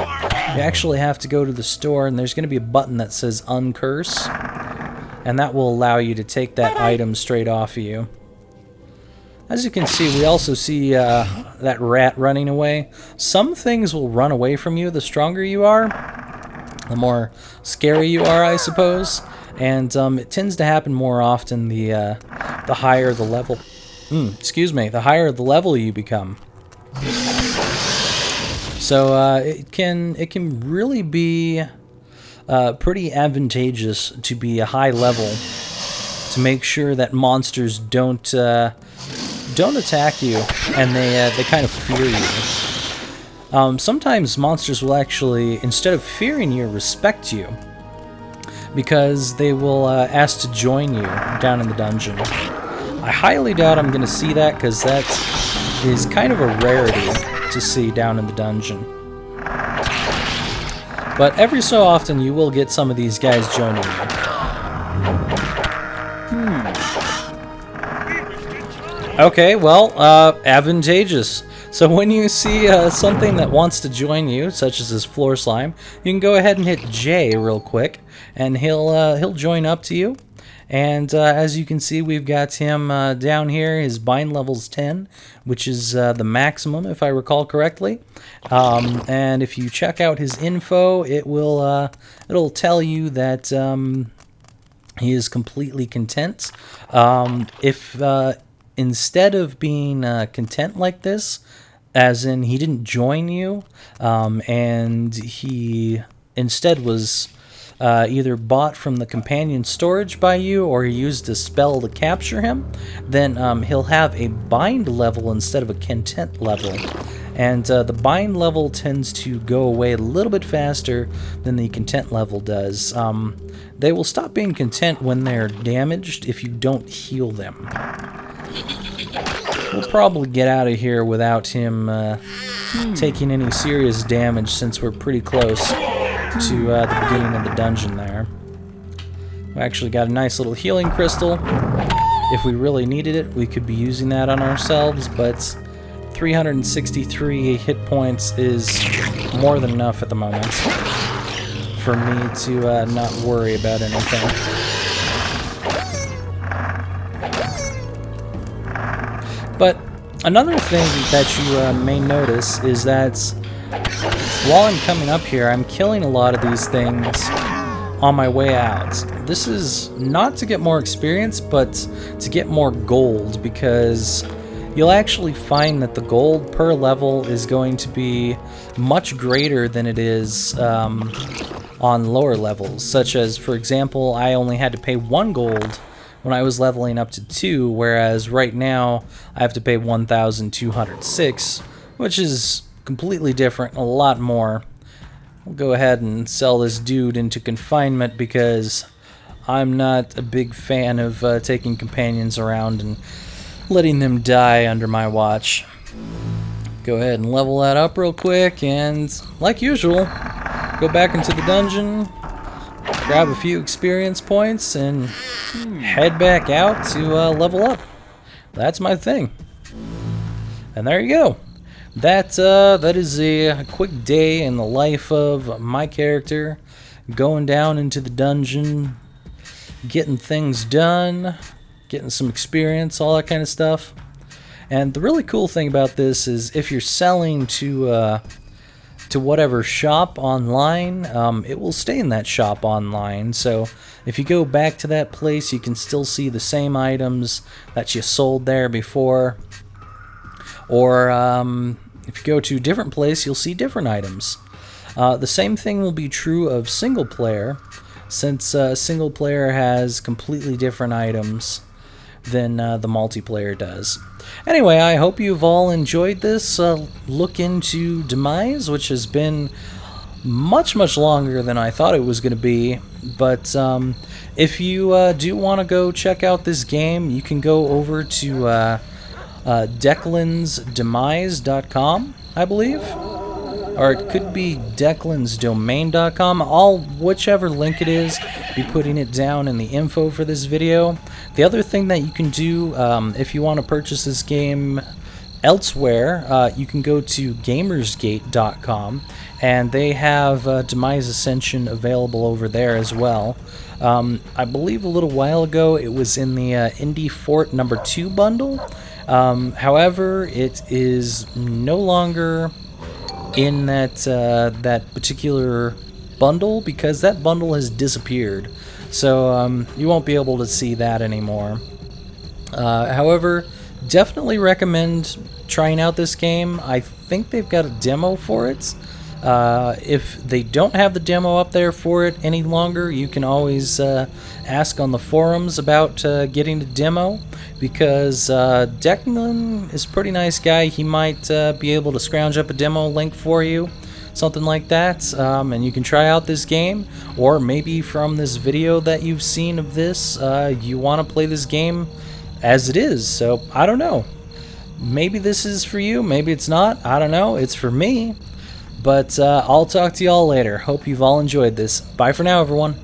you actually have to go to the store, and there's going to be a button that says uncurse, and that will allow you to take that item straight off of you. As you can see, we also see that rat running away. Some things will run away from you the stronger you are, the more scary you are, I suppose. And it tends to happen more often the higher the level. The higher the level you become. So it can really be pretty advantageous to be a high level to make sure that monsters don't attack you and they kind of fear you. Sometimes monsters will actually, instead of fearing you, respect you, because they will ask to join you down in the dungeon. I highly doubt I'm going to see that, because that is kind of a rarity to see down in the dungeon. But every so often you will get some of these guys joining you. Okay, well, advantageous. So when you see something that wants to join you, such as this floor slime, you can go ahead and hit J real quick, and he'll join up to you. And as you can see, we've got him down here. His bind level's 10, which is the maximum, if I recall correctly. And if you check out his info, it'll tell you that he is completely content. If instead of being content like this, as in he didn't join you, and he instead was either bought from the companion storage by you, or he used a spell to capture him, then he'll have a bind level instead of a content level. And the bind level tends to go away a little bit faster than the content level does. They will stop being content when they're damaged if you don't heal them. We'll probably get out of here without him taking any serious damage, since we're pretty close to the beginning of the dungeon there. We actually got a nice little healing crystal. If we really needed it, we could be using that on ourselves, but 363 hit points is more than enough at the moment for me to not worry about anything. But another thing that you may notice is that while I'm coming up here, I'm killing a lot of these things on my way out. This is not to get more experience, but to get more gold, because you'll actually find that the gold per level is going to be much greater than it is on lower levels. Such as, for example, I only had to pay 1 gold when I was leveling up to 2, whereas right now I have to pay 1,206, which is completely different, a lot more. We'll go ahead and sell this dude into confinement, because I'm not a big fan of taking companions around and letting them die under my watch. Go ahead and level that up real quick, and like usual, go back into the dungeon, grab a few experience points, and head back out to level up. That's my thing. And there you go. That is a quick day in the life of my character, going down into the dungeon, getting things done, getting some experience, all that kind of stuff. And the really cool thing about this is if you're selling to whatever shop online, it will stay in that shop online. So if you go back to that place, you can still see the same items that you sold there before. Or if you go to a different place, you'll see different items. The same thing will be true of single player, since single player has completely different items than the multiplayer does. Anyway, I hope you've all enjoyed this look into Demise, which has been much longer than I thought it was going to be. But if you do want to go check out this game, you can go over to declansdemise.com, I believe. Or it could be declansdomain.com. Whichever link it is, be putting it down in the info for this video. The other thing that you can do if you want to purchase this game elsewhere, you can go to gamersgate.com, and they have Demise Ascension available over there as well. I believe a little while ago it was in the Indie Fort number 2 bundle. However, it is no longer in that particular bundle because that bundle has disappeared. So you won't be able to see that anymore. However, definitely recommend trying out this game. I think they've got a demo for it. If they don't have the demo up there for it any longer, you can always ask on the forums about getting a demo, because Declan is a pretty nice guy. He might be able to scrounge up a demo link for you, something like that, and you can try out this game. Or maybe from this video that you've seen of this, you want to play this game as it is. So I don't know, maybe this is for you, maybe it's not. I don't know, it's for me. But I'll talk to y'all later. Hope you've all enjoyed this. Bye for now, everyone.